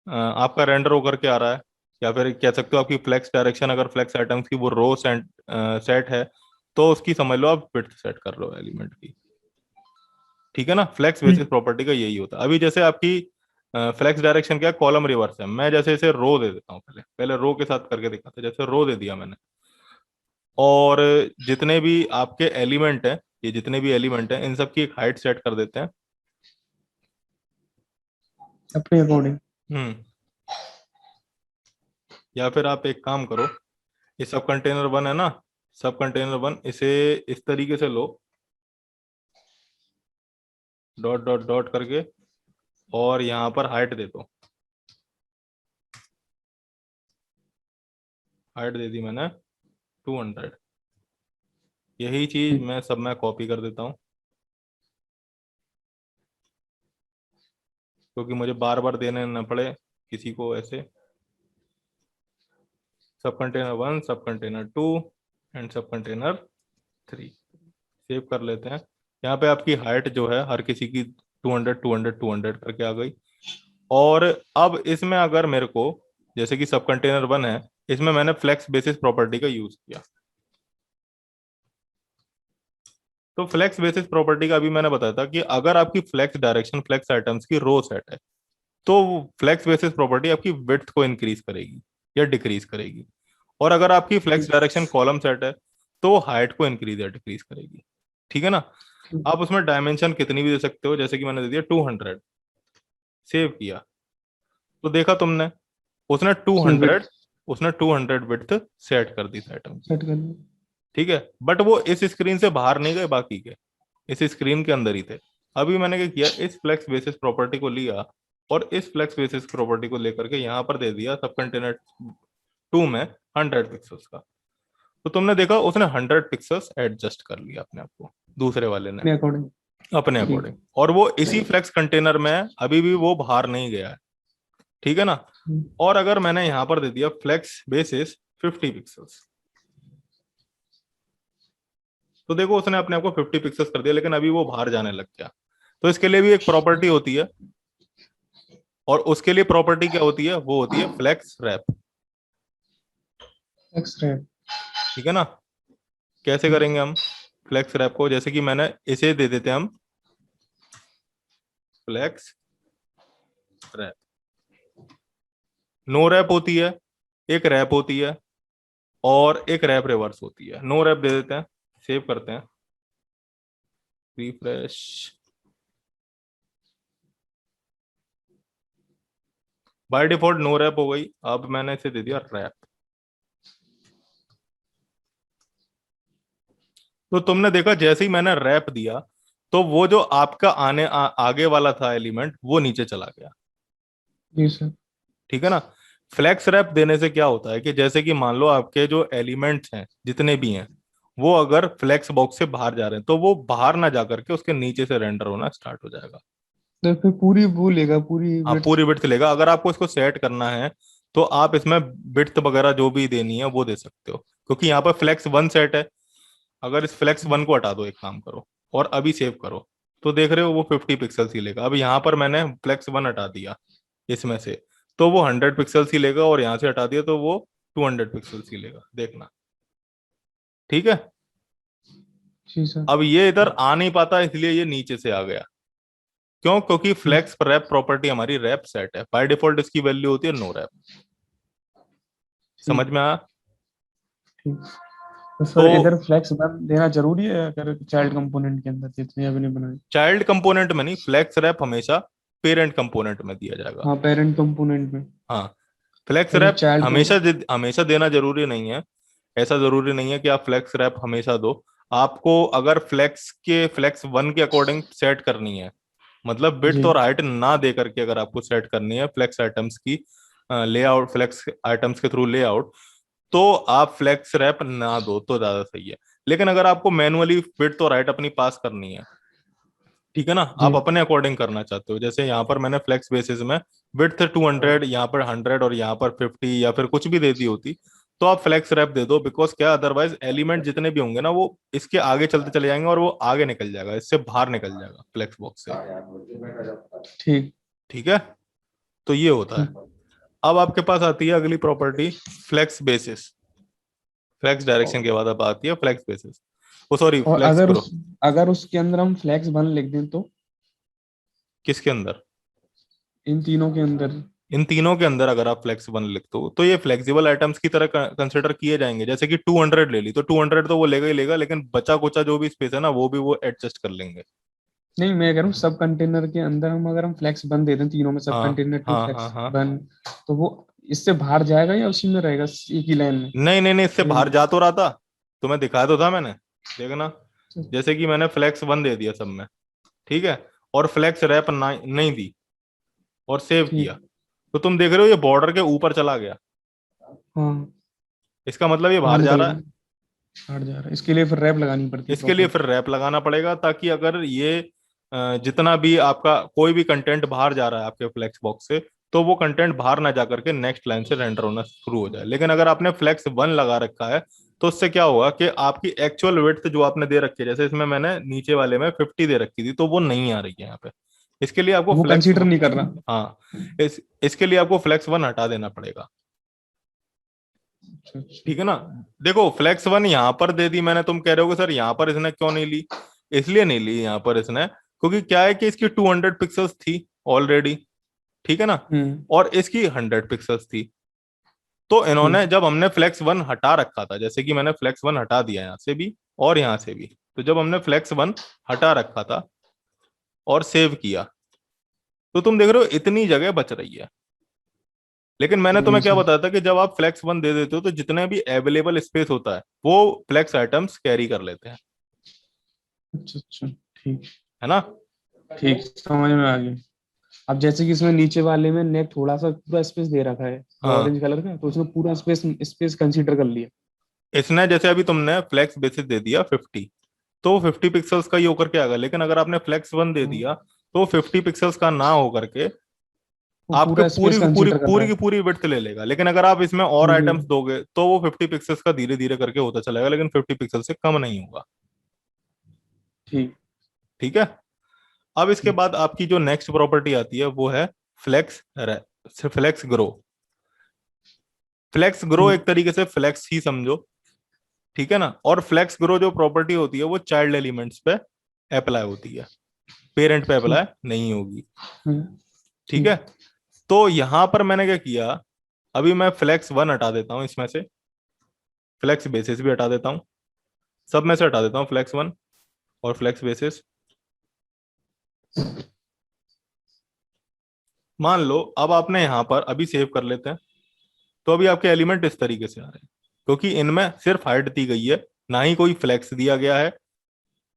आपका रेंडर होकर के आ रहा है, या फिर कह सकते हो आपकी फ्लेक्स डायरेक्शन, अगर फ्लेक्स आइटम्स की वो रो सेट है, तो उसकी समझ लो आप विड्थ सेट कर रहे हो एलिमेंट की। ठीक है ना, फ्लेक्स बेसिस ठीक प्रॉपर्टी का यही होता है। अभी जैसे आपकी फ्लेक्स डायरेक्शन क्या है, कॉलम रिवर्स है, मैं जैसे इसे रो दे देता हूँ, पहले पहले रो के साथ करके दिखाते हैं। जैसे रो दे दिया मैंने, और जितने भी आपके एलिमेंट हैं, ये जितने भी एलिमेंट हैं इन सब की एक हाइट सेट कर देते हैं। अपने अकॉर्डिंग। हम्म या फिर आप एक काम करो, ये सब कंटेनर वन है ना, सब कंटेनर वन, इसे इस तरीके से लो, डॉट डॉट डॉट करके, और यहाँ पर हाइट दे दो, हाइट दे दी मैंने 200। यही चीज मैं सब में कॉपी कर देता हूँ, क्योंकि मुझे बार बार देने न पड़े किसी को ऐसे। सब कंटेनर 1, सब कंटेनर 2 एंड सब कंटेनर 3 सेव कर लेते हैं। यहाँ पे आपकी हाइट जो है हर किसी की 200 200 200 करके आ गई। और अब इसमें अगर मेरे को, जैसे कि सब कंटेनर 1 है, इसमें मैंने फ्लेक्स बेसिस प्रॉपर्टी का यूज किया। तो फ्लेक्स बेसिस प्रॉपर्टी का अभी मैंने बताया था कि अगर आपकी फ्लेक्स डायरेक्शन फ्लेक्स आइटम्स की रो सेट है, तो फ्लेक्स बेसिस प्रॉपर्टी आपकी विड्थ को इंक्रीज करेगी या डिक्रीज करेगी। और अगर आपकी फ्लेक्स डायरेक्शन कॉलम सेट है, तो हाइट को इंक्रीज या डिक्रीज करेगी। ठीक है ना। आप उसमें डायमेंशन कितनी भी दे सकते हो, जैसे कि मैंने दे दिया 200, सेव किया, तो देखा तुमने, उसने 200 उसने 200 विड्थ सेट कर दी आइटम की। सेट कर लो। ठीक है, बट वो इस स्क्रीन से बाहर नहीं गए, बाकी के इस स्क्रीन के अंदर ही थे। अभी मैंने क्या किया, इस फ्लेक्स बेसिस प्रॉपर्टी को लिया और इस फ्लेक्स बेसिस प्रॉपर्टी को लेकर के यहाँ पर दे दिया सब कंटेनर 2 में 100 पिक्सल्स का। तो तुमने देखा उसने 100 पिक्सल्स एडजस्ट कर लिया अपने आप को, दूसरे वाले ने अपने अकॉर्डिंग। अपने ठीक। अकॉर्डिंग, और वो इसी फ्लेक्स कंटेनर में है, अभी भी वो बाहर नहीं गया है। ठीक है ना। और अगर मैंने यहां पर दे दिया फ्लेक्स बेसिस 50 पिक्सल्स, तो देखो उसने अपने आप को 50 पिक्सल्स कर दिया, लेकिन अभी वो बाहर जाने लग गया। तो इसके लिए भी एक प्रॉपर्टी होती है, और उसके लिए प्रॉपर्टी क्या होती है, वो होती है फ्लेक्स रैप। एक्सट्रा। ठीक है ना। कैसे करेंगे हम फ्लेक्स रैप को, जैसे कि मैंने इसे दे देते हैं हम फ्लेक्स रैप। नो रैप होती है, एक रैप होती है, और एक रैप रिवर्स होती है। नो रैप दे देते हैं, सेव करते हैं, refresh. By default no wrap हो गई, अब मैंने इसे दे दिया रैप। तो तुमने देखा जैसे ही मैंने रैप दिया, तो वो जो आपका आगे वाला था एलिमेंट, वो नीचे चला गया। जी सर। ठीक है ना। फ्लेक्स रैप देने से क्या होता है कि जैसे कि मान लो आपके जो एलिमेंट्स हैं जितने भी हैं, वो अगर फ्लेक्स बॉक्स से बाहर जा रहे हैं, तो वो बाहर ना जा करके उसके नीचे से रेंडर होना स्टार्ट हो जाएगा। तो फिर पूरी वो लेगा, पूरी आप विड्थ। पूरी विड्थ लेगा। अगर आपको इसको सेट करना है, तो आप इसमें विड्थ वगैरह जो भी देनी है वो दे सकते हो, क्योंकि यहाँ पर फ्लेक्स 1 सेट है। अगर इस फ्लेक्स 1 को हटा दो, एक काम करो और अभी सेव करो, तो देख रहे हो वो 50 पिक्सल्स ही लेगा। अब यहाँ पर मैंने फ्लेक्स 1 हटा दिया इसमें से, तो वो 100 पिक्सल्स ही लेगा, और यहाँ से हटा दिया तो वो 200 पिक्सल्स ही लेगा, देखना। ठीक है। जी सर। अब ये इधर आ नहीं पाता, इसलिए ये नीचे से आ गया। क्यों? क्योंकि फ्लेक्स रैप प्रॉपर्टी हमारी रैप सेट है, बाय डिफॉल्ट इसकी वैल्यू होती है नो रैप। समझ ठीक। में आया? ठीक। तो तो सर इधर फ्लेक्स बन देना जरूरी है अगर चाइल्ड कंपोनेंट के अंदर जितने अभी नहीं बनाए? चाइल्ड कंपोनेंट में नहीं, फ्लेक्स रैप हमेशा पेरेंट कंपोनेंट में दिया जाएगा। हाँ, पेरेंट कंपोनेंट में। हाँ, फ्लेक्स और रैप चाइल्ड को। हमेशा देना जरूरी नहीं है। ऐसा जरूरी नहीं है कि आप फ्लेक्स रैप हमेशा दो। आपको अगर फ्लेक्स 1 के अकॉर्डिंग सेट करनी है, मतलब जी। विड्थ और हाइट ना दे करके अगर आपको सेट करनी है फ्लेक्स आइटम्स की लेआउट, फ्लेक्स आइटम्स के थ्रू लेआउट, तो आप फ्लेक्स रैप ना दो तो ज्यादा सही है। लेकिन अगर आपको मैनुअली विड्थ और हाइट अपनी पास करनी है, ठीक है ना, जी। आप अपने अकॉर्डिंग करना चाहते हो, जैसे यहाँ पर मैंने फ्लेक्स बेसिस में विड्थ 200, यहाँ पर 100 और यहाँ पर 50 या फिर कुछ भी दे दी होती, तो आप फ्लेक्स रैप दे दो। बिकॉज क्या, अदरवाइज एलिमेंट जितने भी होंगे ना, वो इसके आगे चलते चले जाएंगे और वो आगे निकल जाएगा, इससे बाहर निकल जाएगा फ्लेक्स बॉक्स से। ठीक। ठीक है। तो ये होता है। अब आपके पास आती है अगली property, flex basis. Flex direction के बाद अब आती है फ्लेक्स बेसिस, ओ सॉरी और फ्लेक्स ग्रुप। अगर उसके अंदर हम फ्लेक्स वन लिख दें तो? किसके अंदर? इन तीनों के अंदर। इन तीनों के अंदर अगर आप फ्लेक्स 1 लिखते हो, तो ये फ्लेक्सिबल आइटम्स की तरह कंसिडर किए जाएंगे। जैसे कि 200 ले ली, तो 200 तो वो लेगा ही लेगा, लेकिन बचा कुचा जो भी स्पेस है ना, वो भी वो एडजस्ट कर लेंगे। नहीं, मैं कह रहा हूँ सब कंटेनर के अंदर हम अगर हम फ्लेक्स वन दे दें तीनों में, सब हाँ कंटेनर टू हाँ हाँ फ्लेक्स हाँ। वन, तो वो इससे बाहर जाएगा या उसी में रहेगा, एक ही लाइन में? नहीं नहीं नहीं, इससे सेम। बाहर जा तो रहा था, तुम्हें दिखाया तो था मैंने, देखना। जैसे कि मैंने फ्लेक्स 1 दे दिया सब में, ठीक है, और फ्लेक्स रैप नहीं दी, और सेव किया, ठीक। तो तुम देख रहे हो ये बॉर्डर के ऊपर चला गया। हाँ। इसका मतलब ये हाँ, बाहर जा निकल रहा है। गया। हट जा रहा है, इसके लिए फिर रैप लगानी पड़ती है इसके लिए प्रॉपर। फिर रैप लगाना पड़ेगा, ताकि अगर ये जितना भी आपका कोई भी कंटेंट बाहर जा रहा है आपके फ्लेक्स बॉक्स से, तो वो कंटेंट बाहर ना जा करके नेक्स्ट लाइन से रेंडर होना शुरू हो जाए। लेकिन अगर आपने फ्लेक्स वन लगा रखा है, तो उससे क्या होगा कि आपकी एक्चुअल विड्थ जो आपने दे रखी है, जैसे इसमें मैंने नीचे वाले में 50 दे रखी थी, तो वो नहीं आ रही है यहाँ पे। इसके लिए आपको वो फ्लेक्स, कंसीडर नहीं कर रहा। हाँ, इसके लिए आपको फ्लेक्स वन हटा देना पड़ेगा। अच्छा अच्छा। ठीक है ना। देखो फ्लेक्स वन यहाँ पर दे दी मैंने, तुम कह रहे हो कि सर यहाँ पर इसने क्यों नहीं ली। इसलिए नहीं ली यहाँ पर इसने, क्योंकि क्या है कि इसकी 200 पिक्सल्स थी ऑलरेडी। ठीक है ना। हम्म। और इसकी 100 पिक्सल्स थी। तो इन्होंने, ठीक। जब हमने फ्लेक्स वन हटा रखा था, जैसे कि मैंने फ्लेक्स वन हटा दिया यहाँ से भी और यहाँ से भी, तो जब हमने फ्लेक्स वन हटा रखा था और सेव किया, तो तुम देख रहे हो इतनी जगह बच रही है। लेकिन मैंने जी तुम्हें क्या सर। बताया था कि जब आप फ्लेक्स वन दे देते हो, तो जितने भी अवेलेबल स्पेस होता है वो फ्लेक्स आइटम्स कैरी कर लेते हैं। अच्छा अच्छा। ठीक। है ना। ठीक, समझ में आ गया। अब जैसे कि इसमें नीचे वाले में ने थोड़ा सा पूरा स्पेस दे रखा है हाँ, ऑरेंज कलर का, तो उसने पूरा स्पेस स्पेस कंसीडर कर लिया। इसने जैसे अभी तुमने फ्लेक्स बेसिस दे दिया 50, तो 50 पिक्सल्स का ही होकर के आएगा। लेकिन अगर आपने फ्लेक्स वन दे हाँ, दिया, तो 50 पिक्सल्स का ना होकर के वो आपके पूरा पूरी स्पेस की पूरी कंसीडर कर रहा पूरी है। की पूरी विड्थ ले लेगा। लेकिन अगर आप इसमें और आइटम्स हम्म। दोगे, तो वो 50 पिक्सल्स का धीरे धीरे करके होता चलेगा, लेकिन 50 पिक्सल से कम नहीं होगा। ठीक। ठीक है। अब इसके ठीक। बाद आपकी जो नेक्स्ट प्रॉपर्टी आती है वो है flex flex grow. Flex grow ठीक। एक तरीके से फ्लेक्स ही समझो। ठीक है ना। और फ्लेक्स ग्रो जो प्रॉपर्टी होती है वो चाइल्ड एलिमेंट्स पे अप्लाई होती है, पेरेंट पे अप्लाई ठीक। नहीं होगी। ठीक है। ठीक। तो यहां पर मैंने क्या किया, अभी मैं फ्लेक्स वन हटा देता हूं इसमें से, फ्लेक्स बेसिस भी हटा देता हूं, सब में से हटा देता हूं फ्लेक्स वन और फ्लेक्स बेसिस। मान लो अब आपने यहां पर, अभी सेव कर लेते हैं, तो अभी आपके एलिमेंट इस तरीके से आ रहे हैं, क्योंकि इनमें सिर्फ हाइट दी गई है, ना ही कोई फ्लेक्स दिया गया है,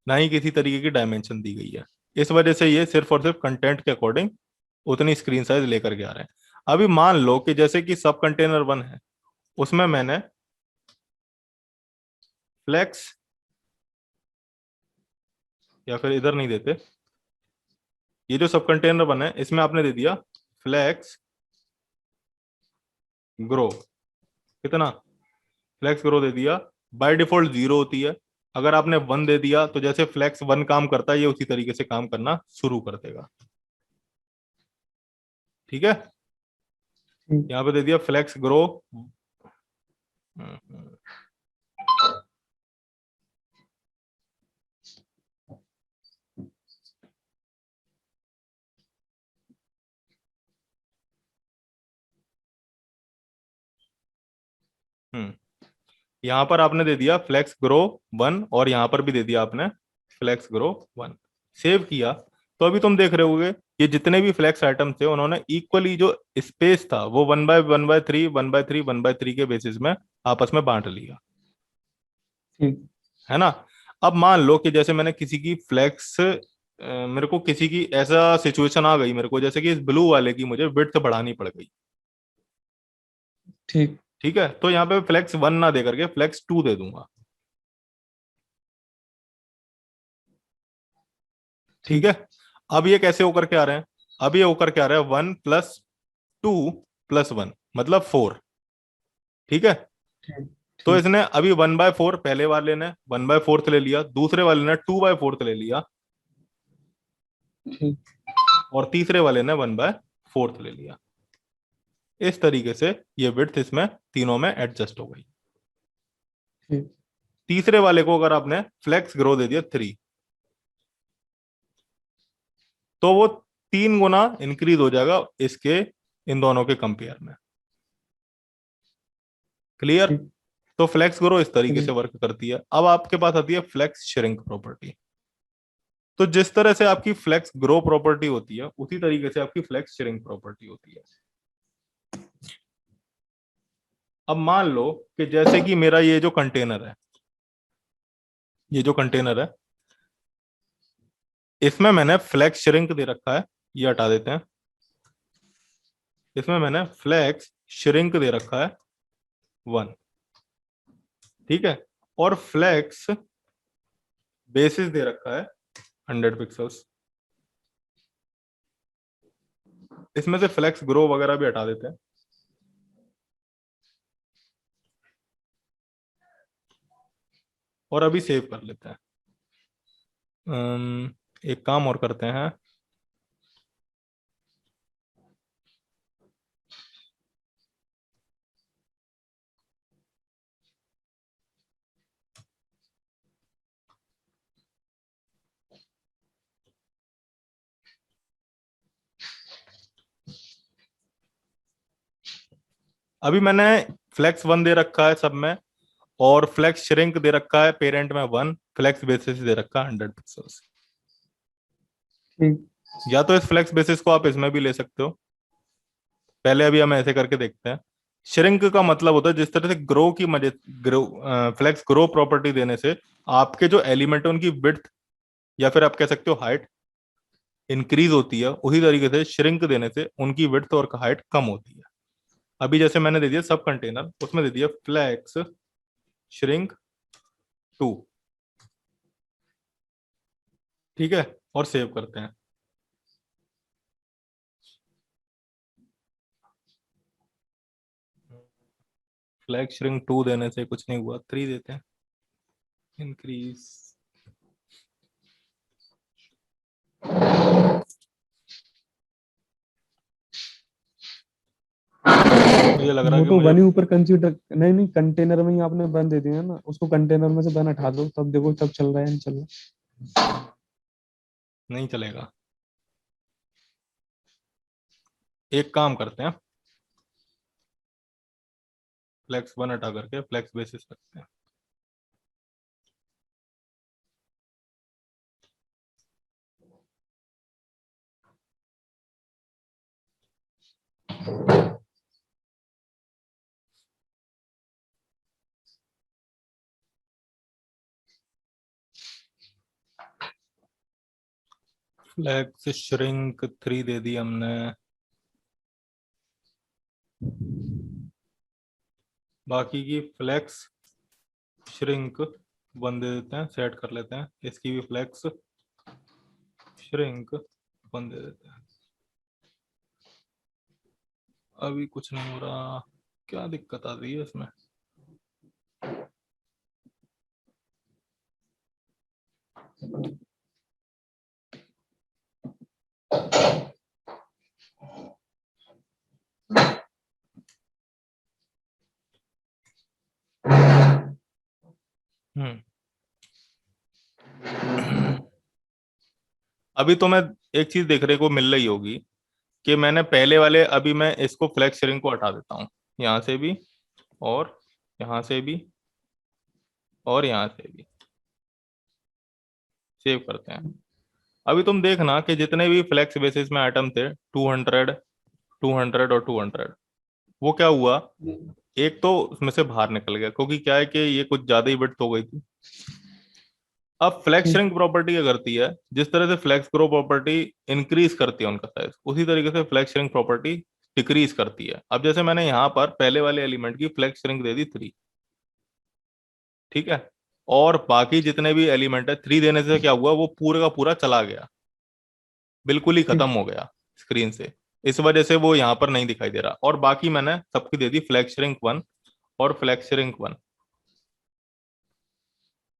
ना ही किसी तरीके की डायमेंशन दी गई है। इस वजह से ये सिर्फ और सिर्फ कंटेंट के अकॉर्डिंग उतनी स्क्रीन साइज लेकर के आ रहे हैं। अभी मान लो कि जैसे कि सब कंटेनर वन है, उसमें मैंने फ्लेक्स, या फिर इधर नहीं देते, ये जो सब कंटेनर वन है इसमें आपने दे दिया फ्लेक्स ग्रो। कितना फ्लेक्स ग्रो दे दिया। बाय डिफॉल्ट जीरो होती है। अगर आपने वन दे दिया, तो जैसे फ्लेक्स वन काम करता है, ये उसी तरीके से काम करना शुरू कर देगा। ठीक है। ठीक। यहाँ पे दे दिया फ्लेक्स ग्रो। हम्म यहाँ पर आपने दे दिया फ्लेक्स ग्रो वन, और यहाँ पर भी दे दिया आपने फ्लेक्स ग्रो वन। सेव किया, तो अभी तुम देख रहे होगे ये जितने भी फ्लेक्स आइटम थे, उन्होंने इक्वली जो स्पेस था वो 1/1/3 1/3 1/3 के बेसिस में आपस में बांट लिया। ठीक। है ना। अब मान लो कि जैसे मैंने किसी की फ्लेक्स, मेरे को किसी की ऐसा सिचुएशन आ गई, मेरे को जैसे कि इस ब्लू वाले की मुझे विड्थ बढ़ानी पड़ गई। ठीक। ठीक है। तो यहाँ पे फ्लेक्स वन ना दे करके फ्लेक्स टू दे दूंगा। ठीक ठीक। है। अब ये कैसे होकर के आ रहे हैं, अब ये होकर के आ रहा है 1+2+1 मतलब 4। ठीक है। ठीक। तो ठीक। इसने अभी 1/4, पहले वाले ने 1/4 ले लिया, दूसरे वाले ने 2/4 ले लिया, ठीक। और तीसरे वाले ने 1/4 ले लिया। इस तरीके से ये विड्थ इसमें तीनों में एडजस्ट हो गई। ठीक। तीसरे वाले को अगर आपने फ्लेक्स ग्रो दे दिया 3, तो वो 3 गुना इंक्रीज हो जाएगा इसके, इन दोनों के कंपेयर में। क्लियर। ठीक। तो फ्लेक्स ग्रो इस तरीके से जी। वर्क करती है। अब आपके पास आती है फ्लेक्स श्रिंक प्रॉपर्टी। तो जिस तरह से आपकी फ्लेक्स ग्रो प्रॉपर्टी होती है, उसी तरीके से आपकी फ्लेक्स श्रिंक प्रॉपर्टी होती है। अब मान लो कि जैसे कि मेरा ये जो कंटेनर है, ये जो कंटेनर है, इसमें मैंने फ्लेक्स श्रिंक दे रखा है, ये हटा देते हैं। इसमें मैंने फ्लेक्स श्रिंक दे रखा है 1। ठीक है। और फ्लेक्स बेसिस दे रखा है 100 पिक्सल्स। इसमें से फ्लेक्स ग्रो वगैरह भी हटा देते हैं। और अभी सेव कर लेते हैं। एक काम और करते हैं। अभी मैंने फ्लेक्स 1 दे रखा है सब में, और फ्लेक्स श्रिंक दे रखा है पेरेंट में 1, फ्लेक्स बेसिस दे रखा है 100 पिक्सल्स। ठीक। या तो इस फ्लेक्स बेसिस को आप इसमें भी ले सकते हो। पहले अभी हम ऐसे करके देखते हैं। श्रिंक का मतलब होता है जिस तरह से ग्रो की मजे ग्रो फ्लेक्स ग्रो प्रॉपर्टी देने से आपके जो एलिमेंट है उनकी विड्थ या फिर आप कह सकते हो हाइट इंक्रीज होती है, उसी तरीके से श्रिंक देने से उनकी विड्थ और हाइट कम होती है। अभी जैसे मैंने दे दिया सब कंटेनर, उसमें दे दिया फ्लेक्स श्रिंक 2। ठीक है, और सेव करते हैं। फ्लेक्स श्रिंक 2 देने से कुछ नहीं हुआ, 3 देते हैं इंक्रीज। मुझे लग रहा है वो कि तो मुझे बनी ऊपर कंसीडर, नहीं नहीं, कंटेनर में ही आपने बन दे दिया ना, उसको कंटेनर में से बन हटा दो, तब देखो तब चल रहा है नहीं चल रहा। नहीं चलेगा। एक काम करते हैं, फ्लेक्स 1 हटा करके फ्लेक्स बेसिस रखते हैं। फ्लेक्स श्रिंक 3 दे दी हमने। बाकी की फ्लेक्स श्रिंक 1 दे देते हैं, सेट कर लेते हैं। इसकी भी फ्लेक्स श्रिंक 1 दे देते हैं। अभी कुछ नहीं हो रहा, क्या दिक्कत आ रही है इसमें? हम्म अभी तो मैं एक चीज देखने को मिल रही होगी कि मैंने पहले वाले, अभी मैं इसको फ्लेक्स शेयरिंग को हटा देता हूँ, यहाँ से भी और यहाँ से भी और यहाँ से भी। सेव करते हैं। अभी तुम देखना कि जितने भी फ्लेक्स बेसिस में आइटम थे 200, 200 और 200, वो क्या हुआ, एक तो उसमें से बाहर निकल गया क्योंकि क्या है कि ये कुछ ज्यादा ही विड्थ हो गई थी। अब फ्लेक्स ठीक। श्रिंक प्रॉपर्टी क्या करती है, जिस तरह से फ्लेक्स ग्रो प्रॉपर्टी इंक्रीज करती है उनका साइज, उसी तरीके से फ्लेक्स श्रिंक प्रॉपर्टी डिक्रीज करती है। अब जैसे मैंने यहाँ पर पहले वाले एलिमेंट की फ्लेक्स श्रिंक दे दी 3, ठीक है, और बाकी जितने भी एलिमेंट है 3 देने से क्या हुआ, वो पूरा का पूरा चला गया, बिल्कुल ही खत्म ठीक। हो गया स्क्रीन से। इस वजह से वो यहाँ पर नहीं दिखाई दे रहा। और बाकी मैंने सबकी दे दी फ्लेक्स श्रिंक 1 और फ्लेक्स श्रिंक 1।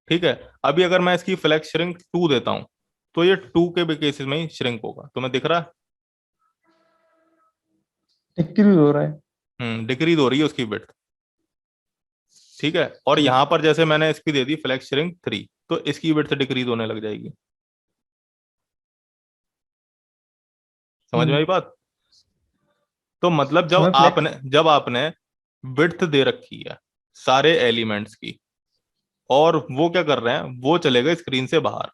ठीक है, अभी अगर मैं इसकी फ्लेक्स श्रिंक 2 देता हूं तो ये 2 के भी केसेस में ही श्रिंक होगा, तुम्हें दिख रहा है? डिक्रीज हो रहा है। डिक्रीज हो रही है उसकी विड्थ। ठीक है, और ठीक। यहां पर जैसे मैंने इसकी दे दी फ्लेक्स श्रिंक 3, तो इसकी विड्थ डिक्रीज होने लग जाएगी। समझ में आई हम्म। बात? तो मतलब हमें फ्लेक्स। जब आपने विड्थ दे रखी है सारे एलिमेंट्स की, और वो क्या कर रहे हैं, वो चले गए स्क्रीन से बाहर,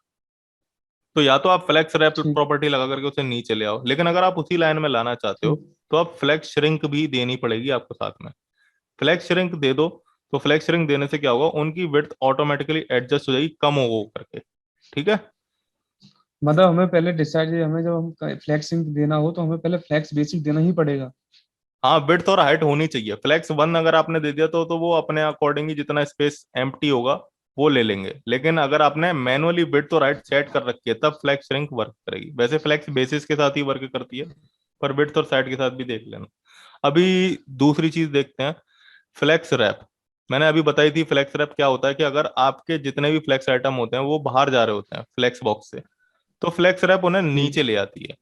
तो या तो आप फ्लेक्स रैप ठीक। प्रॉपर्टी लगा करके उसे नीचे ले आओ, लेकिन अगर आप उसी लाइन में लाना चाहते हो ठीक। तो आप फ्लेक्स श्रिंक भी देनी पड़ेगी आपको साथ में। फ्लेक्स श्रिंक दे दो, तो फ्लेक्स श्रिंक देने से क्या होगा, उनकी विड्थ ऑटोमेटिकली एडजस्ट हो जाएगी कम हो करके। ठीक है। मतलब हमें पहले डिसाइड, हमें जब हम फ्लेक्सिंग देना हो तो हमें पहले फ्लेक्स बेसिक देना ही पड़ेगा। हाँ, विड्थ और हाइट होनी चाहिए। फ्लेक्स 1 अगर आपने दे दिया तो वो अपने अकॉर्डिंग ही जितना स्पेस एम्प्टी होगा वो ले लेंगे। लेकिन अगर आपने मैनुअली विड्थ तो राइट सेट कर रखी है तब फ्लेक्स श्रिंक वर्क करेगी। वैसे फ्लेक्स बेसिस के साथ ही वर्क करती है, पर विड्थ और साइड के साथ भी देख लेना। अभी दूसरी चीज देखते हैं, फ्लेक्स रैप। मैंने अभी बताई थी फ्लेक्स रैप क्या होता है, कि अगर आपके जितने भी फ्लेक्स आइटम होते हैं वो बाहर जा रहे होते हैं फ्लेक्स बॉक्स से, तो फ्लेक्स रैप उन्हें जी। नीचे ले आती है।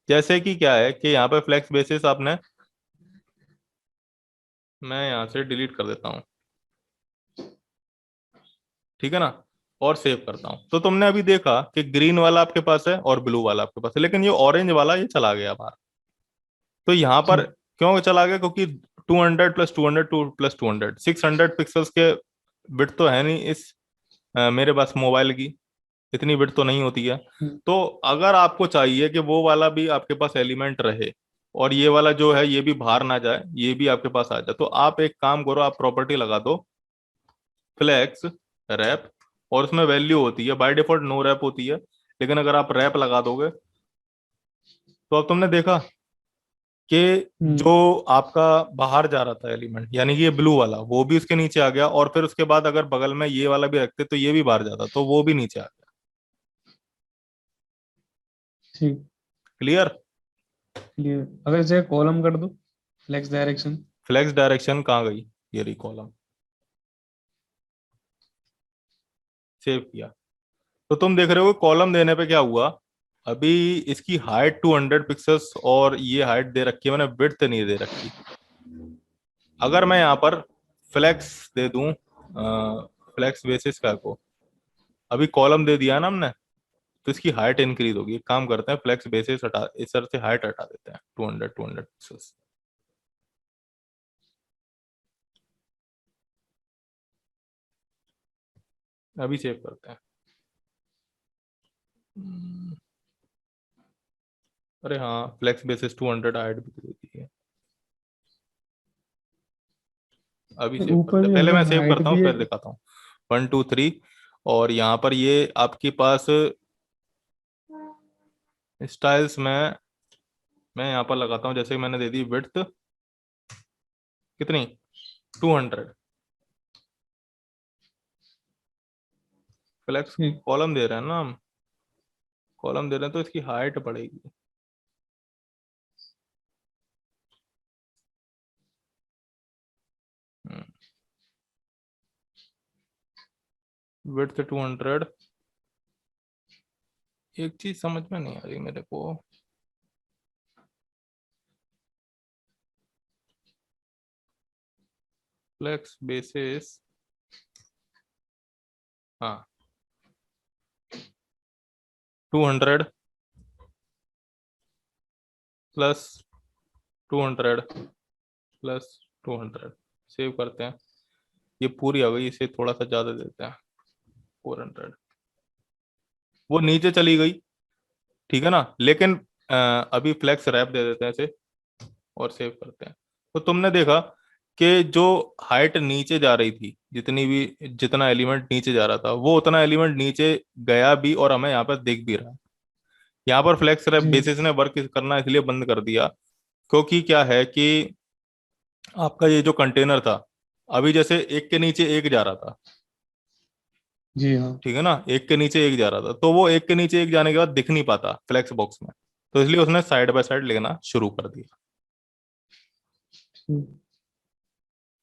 जैसे कि क्या है कि यहाँ पे फ्लेक्स बेसिस आपने, मैं यहाँ से डिलीट कर देता हूँ, ठीक है ना, और सेव करता हूँ। तो तुमने अभी देखा कि ग्रीन वाला आपके पास है और ब्लू वाला आपके पास है, लेकिन ये ऑरेंज वाला ये चला गया बाहर। तो यहाँ पर जी। क्यों चला गया? क्योंकि 200 प्लस 200 टू प्लस 200 600 पिक्सल्स के बिट तो है नहीं इस मेरे पास मोबाइल की, इतनी बिट तो नहीं होती है। हम्म। तो अगर आपको चाहिए कि वो वाला भी आपके पास एलिमेंट रहे और ये वाला जो है ये भी बाहर ना जाए, ये भी आपके पास आ जाए, तो आप एक काम करो, आप प्रॉपर्टी लगा दो फ्लेक्स रैप, और उसमें वैल्यू होती है बाय डिफॉल्ट नो रैप होती है, लेकिन अगर आप रैप लगा दोगे तो अब तुमने देखा कि हम्म। जो आपका बाहर जा रहा था एलिमेंट, यानी कि ये ब्लू वाला, वो भी उसके नीचे आ गया, और फिर उसके बाद अगर बगल में ये वाला भी रखते तो ये भी बाहर जाता, तो वो भी नीचे आ गया। ठीक। क्लियर? क्लियर। अगर इसे कॉलम कर दो, फ्लेक्स डायरेक्शन। फ्लेक्स डायरेक्शन कहाँ गई? ये रही कॉलम, सेव किया। तो तुम देख रहे हो कॉलम देने पे क्या हुआ, अभी इसकी हाइट 200 पिक्सल्स और ये हाइट दे रखी है, मैंने विड्थ नहीं दे रखी। अगर मैं यहाँ पर फ्लेक्स दे दूं, फ्लेक्स बेसिस का को, अभी कॉलम दे दिया ना हमने, तो इसकी हाइट इंक्रीज होगी। एक काम करते हैं, फ्लेक्स बेसिस हटा, इस तरह से हाइट हटा देते हैं 200 पिक्सल्स। अभी सेव करते हैं। हम्म, अरे हाँ, फ्लेक्स बेसिस 200 हाइट भी दे दी है। अभी सेव ऊपर करते हैं, भी पहले हमें मैं सेव हाइट करता हूँ भी है। फिर दिखाता हूँ। 1 2 3, और यहाँ पर ये आपके पास स्टाइल्स में मैं यहाँ पर लगाता हूँ, जैसे कि मैंने दे दी विड्थ कितनी, 200। फ्लेक्स ठीक। कॉलम दे रहे हैं ना हम, कॉलम दे रहे हैं तो इसकी हाइट बढ़ेगी। विड्थ 200। एक चीज समझ में नहीं आ रही मेरे को, फ्लेक्स बेसिस, हाँ 200 प्लस 200 प्लस 200, सेव करते हैं। ये पूरी आ गई, इसे थोड़ा सा ज्यादा देते हैं, 400। वो नीचे चली गई, ठीक है ना, लेकिन अभी फ्लेक्स रैप दे देते हैं इसे और सेव करते हैं। तो तुमने देखा कि जो हाइट नीचे जा रही थी, जितनी भी जितना एलिमेंट नीचे जा रहा था वो उतना एलिमेंट नीचे गया भी, और हमें यहाँ पर दिख भी रहा है। यहाँ पर फ्लेक्स रैप जी। बेसिस ने वर्क करना इसलिए बंद कर दिया, क्योंकि क्या है कि आपका ये जो कंटेनर था, अभी जैसे एक के नीचे एक जा रहा था, जी हाँ। ठीक है ना, एक के नीचे एक जा रहा था, तो वो एक के नीचे एक जाने के बाद दिख नहीं पाता फ्लेक्स बॉक्स में, तो इसलिए उसने साइड बाय साइड लेना शुरू कर दिया। ठीक।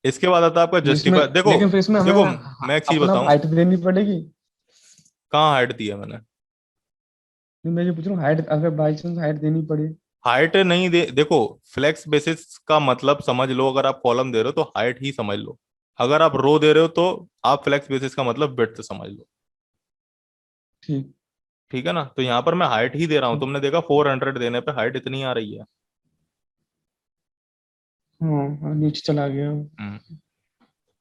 इसके बाद आता है आपका इसमें जस्टिफाई। देखो, लेकिन फिर इसमें हमें देखो मैं एक चीज अपना बताऊं, हाइट देनी पड़ेगी। कहाँ हाइट दी है मैंने? मैं जो पूछ रहा हूँ, हाइट अगर बाई चांस हाइट देनी पड़े। हाइट नहीं दे, देखो फ्लेक्स बेसिस का मतलब समझ लो, अगर आप कॉलम दे रहे हो तो हाइट ही समझ लो, अगर आप रो दे रहे हो तो आप फ्लेक्स बेसिस का मतलब विड्थ समझ लो, ठीक। ठीक है ना। तो यहाँ पर मैं हाइट ही दे रहा हूँ, तुमने देखा 400 देने पे हाइट इतनी आ रही है। हाँ हाँ, नीचे चला गया। हम्म।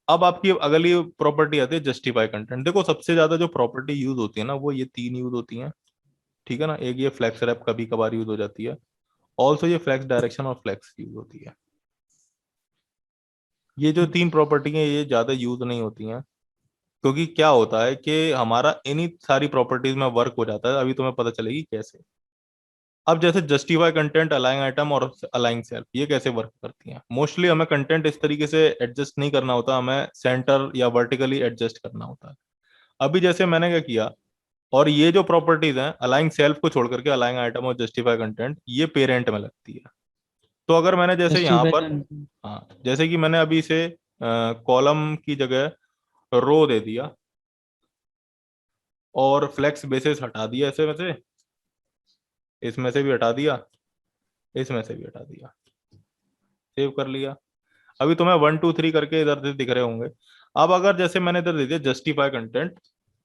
अब आपकी अगली प्रॉपर्टी आती है जस्टिफाई कंटेंट। देखो सबसे ज्यादा जो प्रॉपर्टी यूज होती है ना वो ये तीन यूज होती हैं, ठीक है ना। एक ये फ्लेक्स रैप कभी कभार यूज हो जाती है, ऑल्सो ये फ्लेक्स डायरेक्शन और फ्लेक्स यूज होती है। ये जो तीन प्रॉपर्टी है ये ज्यादा यूज नहीं होती हैं, क्योंकि क्या होता है कि हमारा इन्हीं सारी प्रॉपर्टीज में वर्क हो जाता है। अभी तुम्हें पता चलेगी कैसे। अब जैसे जस्टिफाई कंटेंट, अलाइन आइटम और अलाइन सेल्फ, ये कैसे वर्क करती हैं? मोस्टली हमें कंटेंट इस तरीके से एडजस्ट नहीं करना होता, हमें सेंटर या वर्टिकली एडजस्ट करना होता है। अभी जैसे मैंने क्या किया, और ये जो प्रॉपर्टीज हैं अलाइंग सेल्फ को छोड़ करके अलाइंग आइटम और जस्टिफाई कंटेंट, ये पेरेंट में लगती है। तो अगर मैंने जैसे यहाँ जस्टिफाई पर, हाँ जैसे कि मैंने अभी इसे कॉलम की जगह रो दे दिया और फ्लेक्स बेसिस हटा दिया, ऐसे में से, इसमें से भी हटा दिया, इसमें से भी हटा दिया, सेव कर लिया। अभी तुम्हें 1 2 3 करके इधर से दिख रहे होंगे। अब अगर जैसे मैंने इधर दे दिया जस्टिफाई कंटेंट,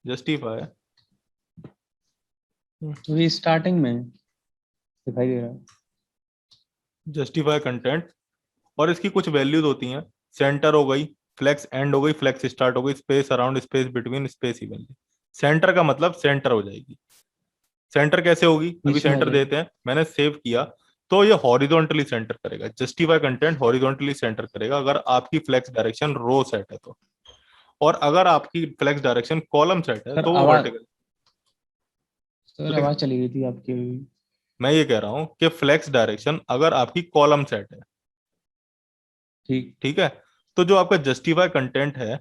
जस्टिफाई, तो ये स्टार्टिंग में दिखाई दे रहा है। जस्टिफाई कंटेंट, और इसकी कुछ वैल्यूज होती हैं। सेंटर हो गई, फ्लेक्स एंड हो गई, फ्लेक्स स्टार्ट हो गई, space around, space between, space evenly. Centre का मतलब सेंटर हो जाएगी। सेंटर कैसे होगी, अभी बीच में आ सेंटर जाएगी। देते हैं, मैंने सेव किया। तो ये हॉरिजॉन्टली सेंटर करेगा, जस्टिफाई कंटेंट हॉरिजॉन्टली सेंटर करेगा अगर आपकी फ्लेक्स डायरेक्शन रो सेट है तो। और अगर आपकी फ्लेक्स डायरेक्शन कॉलम सेट है सर तो वो आवाज, वर्टिकल। सर आवाज चली गई थी आपकी। मैं ये कह रहा हूं कि फ्लेक्स डायरेक्शन अगर आपकी कॉलम सेट है, ठीक। ठीक है, तो जो आपका जस्टिफाई कंटेंट है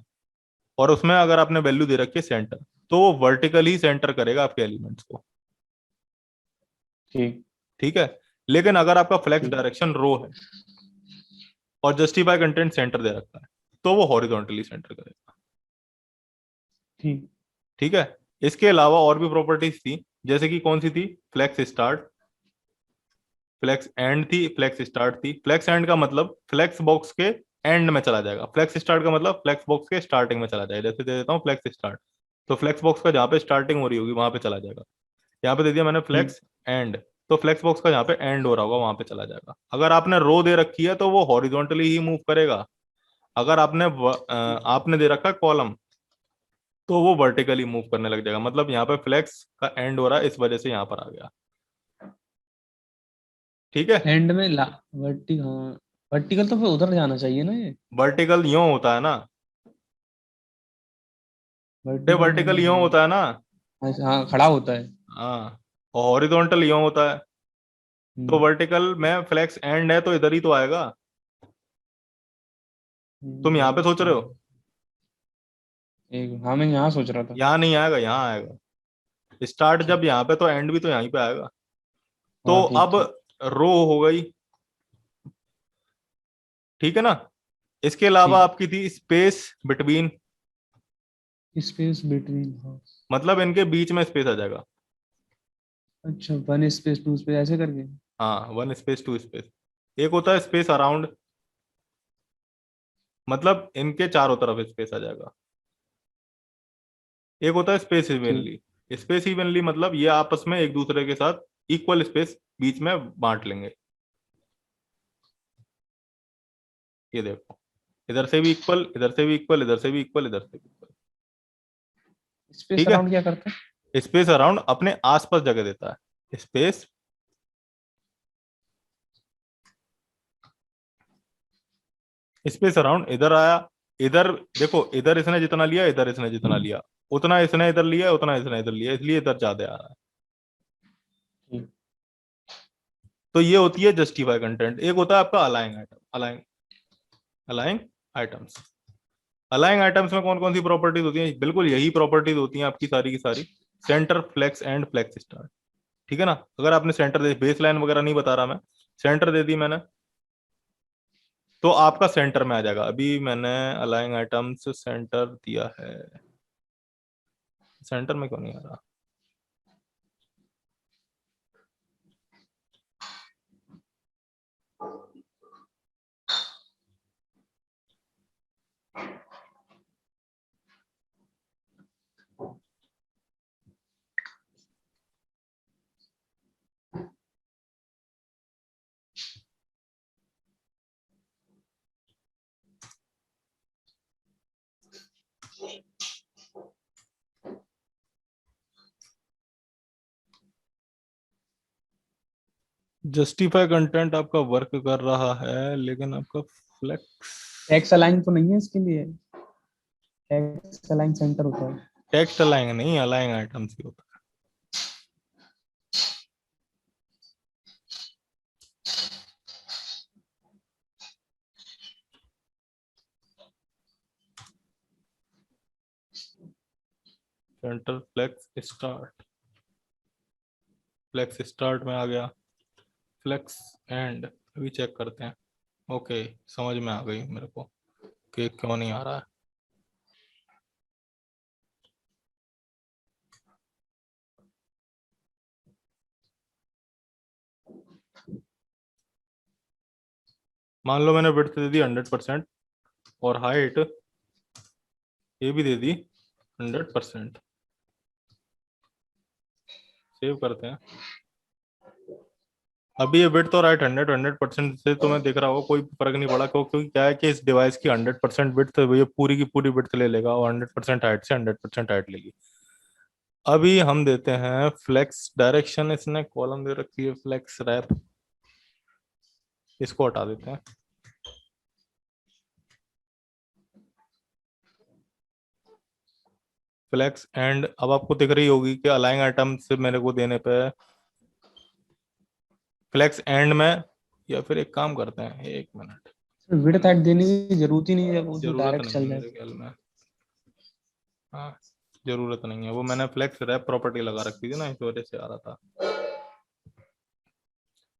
और उसमें अगर आपने वैल्यू दे रखी है सेंटर, तो वो वर्टिकली सेंटर करेगा आपके एलिमेंट्स को। ठीक। ठीक है। लेकिन अगर आपका फ्लेक्स ठीक। डायरेक्शन रो है और जस्टिफाई कंटेंट सेंटर दे रखा है, तो वो हॉरिजॉन्टली सेंटर करेगा। ठीक। ठीक है। इसके अलावा और भी प्रॉपर्टीज थी, जैसे कि कौन सी थी, फ्लेक्स स्टार्ट, फ्लेक्स एंड थी, फ्लेक्स स्टार्ट थी। फ्लेक्स एंड का मतलब फ्लेक्स बॉक्स के एंड में चला जाएगा, फ्लेक्स स्टार्ट का मतलब फ्लेक्स बॉक्स के स्टार्टिंग में चला जाएगा। जैसे दे देता हूँ फ्लेक्स स्टार्ट, तो फ्लेक्स बॉक्स का जहाँ पे स्टार्टिंग हो रही होगी वहां पे चला जाएगा। यहाँ पे दे दिया मैंने ठीक। फ्लेक्स एंड, तो फ्लेक्स बॉक्स का जहाँ पे एंड हो रहा होगा वहां पे चला जाएगा। अगर आपने रो दे रखी है तो वो हॉरिजॉन्टली ही मूव करेगा। अगर आपने दे रखा है कॉलम, तो वो वर्टिकली मूव करने लग जाएगा। मतलब यहाँ पे फ्लेक्स का एंड हो रहा है, इस वजह से यहाँ पर आ गया। ठीक है। एंड में ला वर्टी, हाँ वर्टिकल तो फिर उधर जाना चाहिए ना ये। वर्टिकल यूं होता है ना, ये वर्टिकल वर्टिकल यूं मतलब, होता है ना। हाँ खड़ा होता है। हाँ, और हॉरिजॉन्टल यूं होता है। तो हम्म। वर्टिकल में फ्लेक्स एंड है तो इधर ही तो आएगा। तुम यहाँ पे सोच रहे हो, एक, हाँ मैं यहाँ सोच रहा था। यहाँ नहीं आएगा, यहाँ आएगा। स्टार्ट ठीक। जब यहाँ पे तो एंड भी तो यहीं पे आएगा। तो हाँ ठीक अब ठीक। रो हो गई, ठीक है ना। इसके अलावा ठीक। आपकी थी स्पेस बिटवीन, स्पेस बिटवीन, हाँ। मतलब इनके बीच में स्पेस आ जाएगा। अच्छा, वन स्पेस टू स्पेस ऐसे करके। हाँ, 1 स्पेस 2 स्पेस। एक होता है स्पेस अराउंड, मतलब इनके चारों तरफ स्पेस आ जाएगा। एक होता है स्पेस ठीक। इवनली। स्पेस इवनली मतलब ये आपस में एक दूसरे के साथ इक्वल स्पेस बीच में बांट लेंगे। ये देखो, इधर से भी इक्वल, इधर से भी इक्वल, इधर से भी इक्वल, इधर से भी इक्वल। स्पेस ठीक है। अराउंड क्या करता है? स्पेस अराउंड अपने आसपास जगह देता है। स्पेस, स्पेस अराउंड इधर आया, इधर देखो, इधर इसने जितना लिया, इधर इसने जितना लिया, उतना इसने इधर लिया, उतना इसने इधर लिया, इसलिए इधर ज्यादा आ रहा है। ठीक। तो ये होती है जस्टिफाई कंटेंट। एक होता है आपका अलाइंग आइटम, अलाइंग, अलाइंग आइटम्स। अलाइंग आइटम्स में कौन कौन सी प्रॉपर्टीज होती हैं, बिल्कुल यही प्रॉपर्टीज होती हैं आपकी सारी की सारी। Centre, flex end flex start. ठीक है ना। अगर आपने सेंटर दे, बेस लाइन वगैरह नहीं बता रहा मैं, सेंटर दे दी मैंने, तो आपका सेंटर में आ जाएगा। अभी मैंने अलाइंग आइटम्स सेंटर दिया है, सेंटर में क्यों नहीं आ रहा। जस्टिफाई कंटेंट आपका वर्क कर रहा है, लेकिन आपका फ्लेक्स, एक्स अलाइन तो नहीं है इसके लिए? एक्स अलाइन सेंटर होता है। टेक्स्ट अलाइंग नहीं, अलाइंग आइटम्स ही होता centre flex start, flex start में आ गया, फ्लेक्स एंड अभी चेक करते हैं। ओके, समझ में आ गई मेरे को कि क्यों नहीं आ रहा है। मान लो मैंने विड्थ दे दी 100% और हाइट ये भी दे दी 100%। सेव करते हैं। अभी ये विड्थ और हाइट 100% से तो मैं देख रहा हूँ कोई फर्क नहीं पड़ा, क्योंकि क्या है कि इस डिवाइस की 100% विड्थ ये पूरी की पूरी विड्थ ले लेगा और 100% हाइट से 100% हाइट लेगी। अभी हम देते हैं फ्लेक्स डायरेक्शन, इसने कॉलम दे रखी है फ्लेक्स रैप, इसको हटा देते हैं। फ्लेक्स एंड अब आपको दिख रही होगी कि अलाइंग आइटम से मेरे को देने पे फ्लेक्स एंड में, या फिर एक काम करते हैं, एक मिनट, विड्थ हाइट देने की जरूरत ही नहीं है, वो तो जरूरत डायरेक्ट नहीं चल है जाए। मेरे ख्याल में। हाँ, जरूरत नहीं है, वो मैंने फ्लेक्स रैप प्रॉपर्टी लगा रखी थी ना, इस वजह से आ रहा था।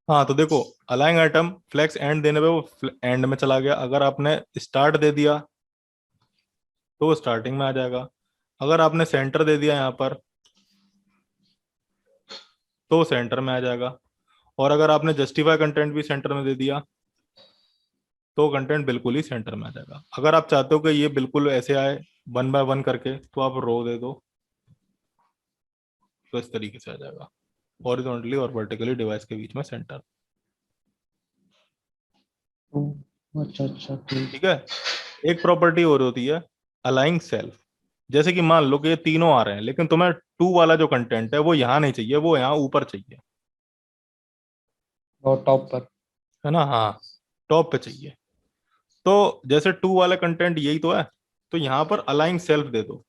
हाँ तो देखो, अलाइंग आइटम फ्लेक्स एंड देने पे वो एंड में चला गया, अगर आपने स्टार्ट दे दिया तो वो स्टार्टिंग में आ जाएगा, अगर आपने सेंटर दे दिया यहाँ पर तो सेंटर में आ जाएगा, और अगर आपने जस्टिफाई कंटेंट भी सेंटर में दे दिया तो कंटेंट बिल्कुल ही सेंटर में आ जाएगा। अगर आप चाहते हो कि ये बिल्कुल ऐसे आए 1 बाय 1 करके, तो आप रो दे दो, तो इस तरीके से आ जाएगा, हॉरिजॉन्टली और वर्टिकली डिवाइस के बीच में सेंटर। अच्छा अच्छा ठीक। ठीक है। एक प्रॉपर्टी और होती है अलाइंग सेल्फ। जैसे कि मान लो कि ये तीनों आ रहे हैं, लेकिन तुम्हें 2 वाला जो कंटेंट है वो यहाँ नहीं चाहिए, वो यहाँ ऊपर चाहिए, और टॉप पर। है ना। हाँ, टॉप पे चाहिए। तो जैसे 2 वाला कंटेंट यही तो है, तो यहाँ पर अलाइंग सेल्फ दे दो।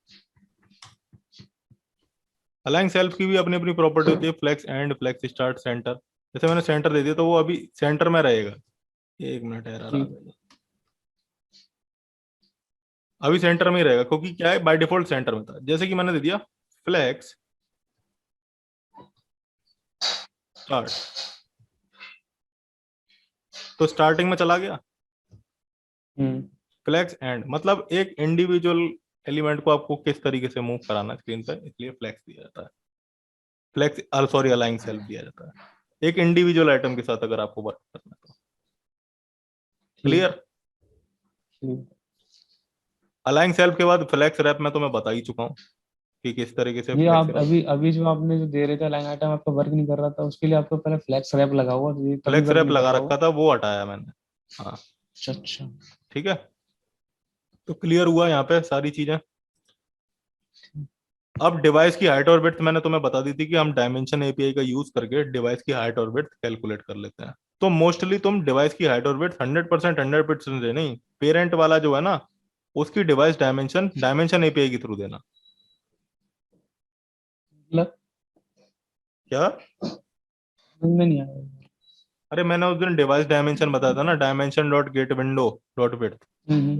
अलाइंग सेल्फ की भी अपनी अपनी प्रॉपर्टी होती है, flex end, flex start, centre. जैसे मैंने सेंटर दे दिया तो वो अभी सेंटर में रहेगा। एक मिनट, एरर आ ठीक। गई, अभी सेंटर में ही रहेगा, क्योंकि क्या है बाय डिफॉल्ट सेंटर में था। जैसे कि मैंने दे दिया फ्लेक्स स्टार्ट, तो स्टार्टिंग में चला गया। फ्लेक्स एंड मतलब एक इंडिविजुअल एलिमेंट को आपको किस तरीके से मूव कराना स्क्रीन पर, इसलिए फ्लेक्स दिया जाता है, फ्लेक्स सॉरी अलाइंग सेल्फ दिया जाता है एक इंडिविजुअल आइटम के साथ अगर आपको वर्क करना है तो। क्लियर। ठीक। अलाइंग सेल्फ के बाद फ्लेक्स रैप में तो मैं बता ही चुका हूँ कि किस तरीके से ये फ्लेक्स आप रैप। अभी अभी जो आपने जो दे रहे थे लाइन आइटम आपका वर्क नहीं कर रहा था, उसके लिए आपको पहले फ्लैक्स रैप लगा हुआ, तो ये तभी फ्लेक्स वर्क रैप नहीं कर लगा रहा रखा होगा। था, वो हटाया मैंने। हाँ, अच्छा अच्छा। ठीक है। तो क्लियर हुआ यहाँ पे सारी चीजें। अब डिवाइस की हाइट और विड्थ मैंने तुम्हें बता दी थी कि हम डायमेंशन एपीआई का यूज करके डिवाइस की हाइट और विड्थ कैलकुलेट कर लेते हैं। तो मोस्टली तुम डिवाइस की हाइट और विड्थ 100% से नहीं, पेरेंट वाला जो है ना उसकी डिवाइस डायमेंशन डायमेंशन एपीआई के थ्रू देना। मतलब क्या? समझ में नहीं आया। अरे मैंने उस दिन डिवाइस डायमेंशन बताया था ना, dimension dot get window dot width. हम्म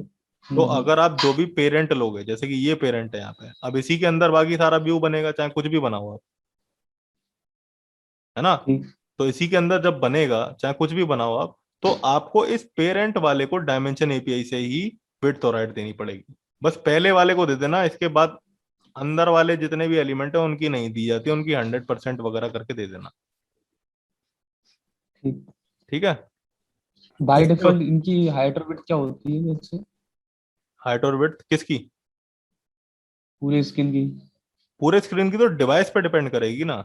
तो हम्म अगर आप जो भी पेरेंट लोगे, जैसे कि ये पेरेंट है यहाँ पे, अब इसी के अंदर बाकी सारा व्यू बनेगा, चाहे कुछ भी बना हुआ, है ना। ठीक। तो इसी के अंदर जब बनेगा, चाहे कुछ भी बनाओ आप, तो आपको इस पेरेंट वाले को डायमेंशन एपीआई से ही विड्थ और हाइट देनी पड़ेगी। बस पहले वाले को दे देना, इसके बाद अंदर वाले जितने भी एलिमेंट है उनकी नहीं दी जाती, उनकी 100% वगैरह करके दे देना। ठीक। ठीक है। बाय इसके डिफॉल्ट इनकी हाइट और विड्थ क्या होती है वैसे, हाइट और विड्थ किसकी? पूरी स्क्रीन की? पूरे स्क्रीन की तो डिवाइस पे डिपेंड करेगी ना।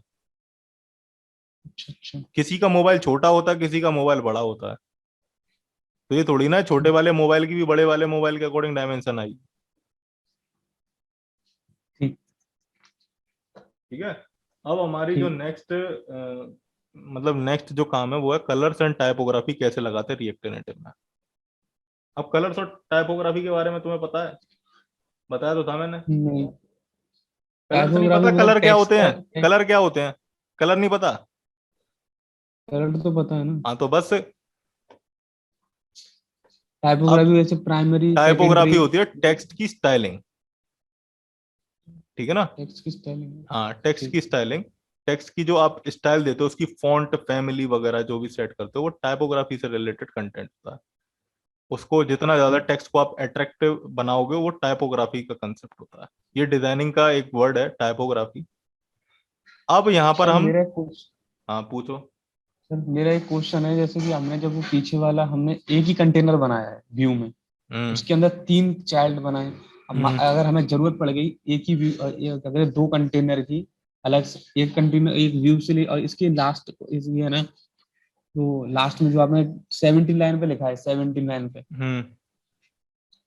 अच्छा अच्छा। किसी का मोबाइल छोटा होता है, किसी का मोबाइल बड़ा होता है, तो ये थोड़ी ना है छोटे ठीक। वाले मोबाइल की भी बड़े वाले मोबाइल के अकॉर्डिंग डायमेंशन आई। ठीक। ठीक है। अब हमारी जो ठीक। नेक्स्ट मतलब नेक्स्ट जो काम है वो है कलर्स एंड टाइपोग्राफी कैसे लगाते हैं रिएक्ट नेटिव में। अब कलर्स और टाइपोग्राफी के बारे में तुम्हें पता है, बताया तो था मैंने। नहीं, कलर्स नहीं टाइपोग्राफी पता, मतलब कलर क्या टेक्स्ट होते का हैं? कलर क्या होते हैं? कलर नहीं पता? कलर तो पता है ना। हाँ तो बस। अब टाइपोग्राफी वैसे प्राइमरी टाइपोग्राफी सेकेंडरी। होती है टेक्स्ट की स्टाइलिंग। ठीक है ना। टेक्स्ट की स्पेलिंग। हाँ, टेक्स्ट ठीक। की स्टाइलिंग, टेक्स्ट की जो आप स्टाइल देते हो, उसकी फॉन्ट फैमिली वगैरह जो भी सेट करते हो, वो टाइपोग्राफी से रिलेटेड कंटेंट होता है। उसको जितना ज्यादा ठीक। टेक्स्ट को आप अट्रैक्टिव बनाओगे, वो टाइपोग्राफी का कंसेप्ट होता है। ये डिजाइनिंग का एक वर्ड है, टाइपोग्राफी। अब यहाँ पर सर हम, मेरा कुछ हाँ पूछो। सर मेरा एक क्वेश्चन है, जैसे कि हमने जब वो पीछे वाला हमने एक ही कंटेनर बनाया है व्यू में, हम्म। उसके अंदर 3 चाइल्ड बनाए। अब हम्म। अगर हमें जरूरत पड़ गई एक ही व्यू, अगर 2 कंटेनर की अलग से, एक कंटेनर एक व्यू से ले, और इसके लास्ट इस ये है ना, तो लास्ट में जो आपने 17 लाइन पे लिखा है, 17 लाइन पे, हम्म।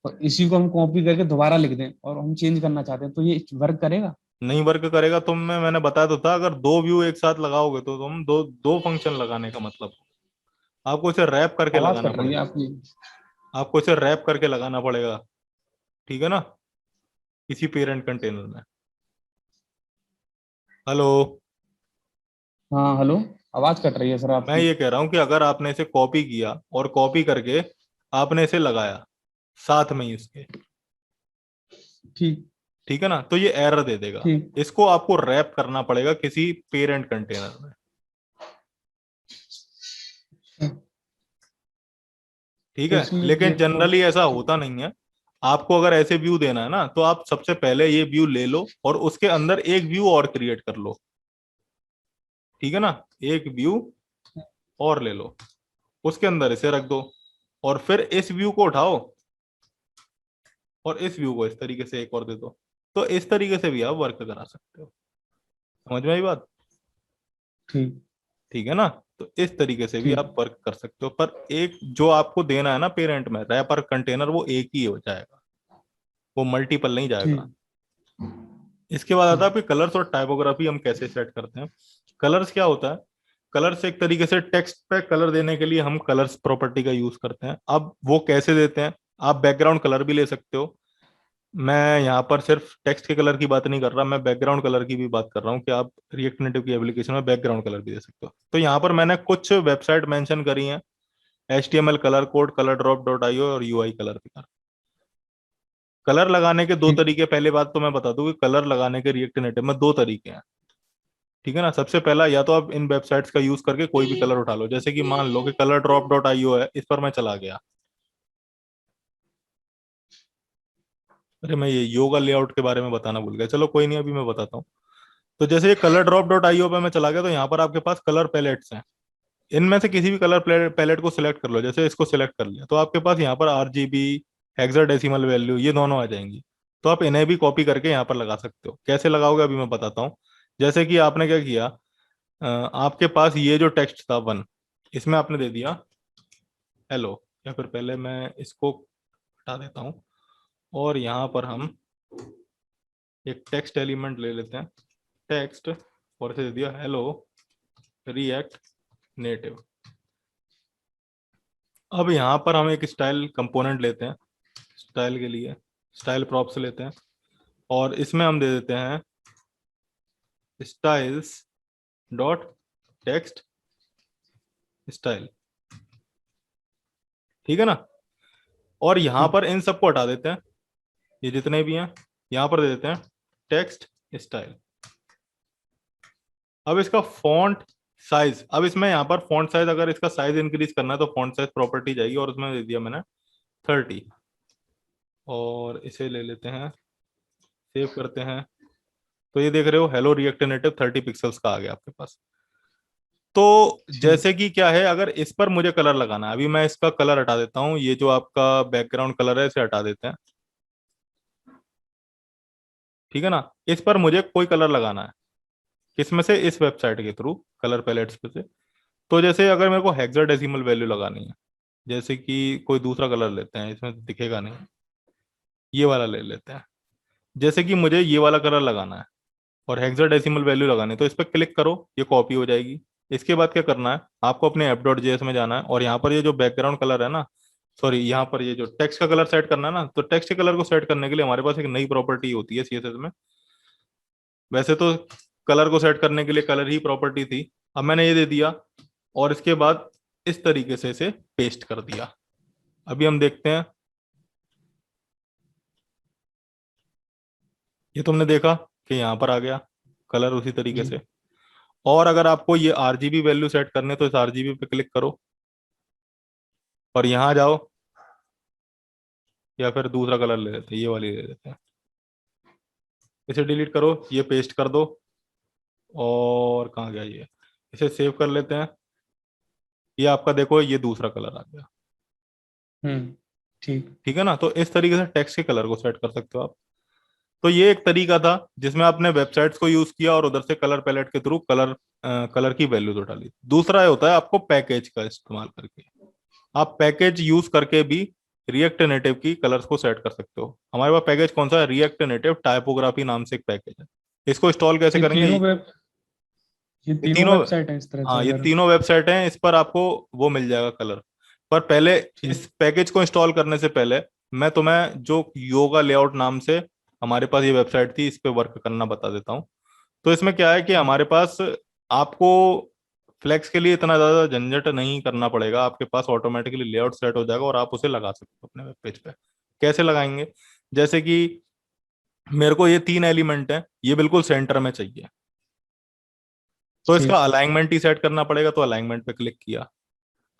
और इसी को हम कॉपी करके दोबारा लिख दें और हम चेंज करना चाहते हैं, तो ये वर्क करेगा? नहीं वर्क करेगा। मैंने बताया तो था, अगर दो व्यू एक साथ लगाओगे तो तुम दो दो फंक्शन लगाने का मतलब, आपको इसे रैप करके आवाज लगाना कट रही है पड़ेगा। आपकी। आपको इसे रैप करके लगाना पड़ेगा, ठीक है ना, किसी पेरेंट कंटेनर में। हेलो। हाँ हेलो। आवाज कट रही है सर मैं आपकी। ये कह रहा हूँ कि अगर आपने इसे कॉपी किया और कॉपी करके आपने इसे लगाया साथ में ही इसके, ठीक। ठीक है ना, तो ये एरर दे देगा। ठीक। इसको आपको रैप करना पड़ेगा किसी पेरेंट कंटेनर में, ठीक तो है। इसमें लेकिन ये जनरली ऐसा ठीक। होता नहीं है। आपको अगर ऐसे व्यू देना है ना, तो आप सबसे पहले ये व्यू ले लो और उसके अंदर एक व्यू और क्रिएट कर लो, ठीक है ना। एक व्यू और ले लो, उसके अंदर इसे रख दो, और फिर इस व्यू को उठाओ और इस व्यू को इस तरीके से एक और दे दो। तो इस तरीके से भी आप वर्क करा सकते हो। समझ में आई बात? ठीक। ठीक है ना। तो इस तरीके से भी ठीक। आप वर्क कर सकते हो, पर एक जो आपको देना है ना पेरेंट में रैपर कंटेनर, वो एक ही हो जाएगा, वो मल्टीपल नहीं जाएगा। ठीक। इसके बाद आता ठीक। है आपके कलर्स और टाइपोग्राफी हम कैसे सेट करते हैं। कलर्स क्या होता है? कलर्स एक तरीके से टेक्स्ट पे कलर देने के लिए हम कलर्स प्रॉपर्टी का यूज करते हैं। अब वो कैसे देते हैं? आप बैकग्राउंड कलर भी ले सकते हो। मैं यहाँ पर सिर्फ टेक्स्ट के कलर की बात नहीं कर रहा, मैं बैकग्राउंड कलर की भी बात कर रहा हूँ कि आप रिएक्ट नेटिव की एप्लीकेशन में बैकग्राउंड कलर भी दे सकते हो। तो यहाँ पर मैंने कुछ वेबसाइट मेंशन करी हैं, HTML colour code, colour drop dot IO और UI कलर। कलर लगाने के दो ठीक। तरीके, पहले बात तो मैं बता दूं कि कलर लगाने के रिएक्ट नेटिव में दो तरीके हैं, ठीक है ना। सबसे पहला, या तो आप इन वेबसाइट्स का यूज करके कोई भी कलर उठा लो, जैसे कि मान लो कि कलर ड्रॉप डॉट आईओ है, इस पर मैं चला गया। अरे मैं ये योगा लेआउट के बारे में बताना भूल गया, चलो कोई नहीं, अभी मैं बताता हूँ। तो जैसे ये कलर ड्रॉप डॉट आईओ पे मैं चला गया, तो यहाँ पर आपके पास कलर पैलेट्स हैं। इनमें से किसी भी कलर पैलेट को सिलेक्ट कर लो, जैसे इसको सिलेक्ट कर लिया, तो आपके पास यहाँ पर RGB, हेक्साडेसिमल वैल्यू, ये दोनों आ जाएंगी। तो आप इन्हें भी कॉपी करके यहाँ पर लगा सकते हो। कैसे लगाओगे अभी मैं बताता हूँ। जैसे कि आपने क्या किया, आपके पास ये जो टेक्स्ट था 1, इसमें आपने दे दिया हेलो। या फिर पहले मैं इसको हटा देता हूँ, और यहाँ पर हम एक टेक्स्ट एलिमेंट ले लेते हैं, टेक्स्ट, और इसे दे दिया हेलो रिएक्ट नेटिव। अब यहाँ पर हम एक स्टाइल कंपोनेंट लेते हैं, स्टाइल के लिए स्टाइल प्रॉप्स लेते हैं, और इसमें हम दे देते हैं स्टाइल्स डॉट टेक्स्ट स्टाइल, ठीक है ना। और यहाँ ठीक। पर इन सबको हटा देते हैं, ये जितने भी हैं, यहाँ पर दे देते हैं टेक्स्ट स्टाइल। अब इसका फॉन्ट साइज, अब इसमें यहाँ पर फॉन्ट साइज, अगर इसका साइज इंक्रीज करना है तो फॉन्ट साइज प्रॉपर्टी जाएगी, और उसमें दे दिया मैंने 30, और इसे ले लेते हैं, सेव करते हैं। तो ये देख रहे हो, हेलो रिएक्ट नेटिव 30 पिक्सल्स का आ गया आपके पास। तो ठीक। जैसे कि क्या है, अगर इस पर मुझे कलर लगाना है, अभी मैं इसका कलर हटा देता हूँ, ये जो आपका बैकग्राउंड कलर है इसे हटा देते हैं, ठीक है ना। इस पर मुझे कोई कलर लगाना है, किसमें से? इस वेबसाइट के थ्रू, कलर पैलेट्स पे से। तो जैसे अगर मेरे को हेक्साडेसिमल वैल्यू लगानी है, जैसे कि कोई दूसरा कलर लेते हैं, इसमें तो दिखेगा नहीं, ये वाला ले लेते हैं। जैसे कि मुझे ये वाला कलर लगाना है और हेक्साडेसिमल वैल्यू लगानी है, तो इस पर क्लिक करो, ये कॉपी हो जाएगी। इसके बाद क्या करना है, आपको अपने app.js में जाना है, और यहाँ पर ये जो बैकग्राउंड कलर है ना, सॉरी, यहाँ पर ये जो टेक्स्ट का कलर सेट करना है ना, तो टेक्स्ट के कलर को सेट करने के लिए हमारे पास एक नई प्रॉपर्टी होती है CSS में। वैसे तो कलर को सेट करने के लिए कलर ही प्रॉपर्टी थी, अब मैंने ये दे दिया, और इसके बाद इस तरीके से इसे पेस्ट कर दिया। अभी हम देखते हैं, ये तुमने देखा कि यहाँ पर आ गया कलर उसी तरीके जी से। और अगर आपको ये आरजीबी वैल्यू सेट करने तो इस आरजीबी पे क्लिक करो और यहाँ जाओ, या फिर दूसरा कलर ले लेते हैं, ये वाली ले लेते हैं। इसे डिलीट करो, ये पेस्ट कर दो, और कहाँ गया ये, इसे सेव कर लेते हैं। ये आपका देखो ये दूसरा कलर आ गया। हम्म ठीक। ठीक है ना, तो इस तरीके से टेक्स्ट के कलर को सेट कर सकते हो आप। तो ये एक तरीका था जिसमें आपने वेबसाइट्स को यूज किया और उधर से कलर पैलेट के थ्रू कलर की वैल्यू तो डाली। दूसरा ये होता है आपको पैकेज का इस्तेमाल करके, आप पैकेज यूज करके भी रिएक्ट नेटिव की कलर्स को सेट कर सकते हो। हमारे पास पैकेज कौन सा है, रिएक्ट नेटिव टाइपोग्राफी नाम से एक पैकेज है। इसको इंस्टॉल कैसे ये करेंगे, तीनों वेब ये ये तीनों तीनों, वेबसाइट है इस तरह से हाँ ये अगर। तीनों वेबसाइट हैं, इस पर आपको वो मिल जाएगा कलर। पर पहले इस ठीक। पैकेज को इंस्टॉल करने से पहले मैं तुम्हें जो योगा लेआउट नाम से हमारे पास ये वेबसाइट थी इस पे वर्क करना बता देता हूँ। तो इसमें क्या है कि ठीक। हमारे पास आपको फ्लेक्स के लिए इतना ज्यादा झंझट नहीं करना पड़ेगा, आपके पास ऑटोमेटिकली लेआउट सेट हो जाएगा और आप उसे लगा सकते हो अपने वेब पेज पे। कैसे लगाएंगे, जैसे कि मेरे को ये 3 एलिमेंट है, ये बिल्कुल सेंटर में चाहिए, तो इसका ठीक। अलाइनमेंट ही सेट करना पड़ेगा, तो अलाइनमेंट पे क्लिक किया।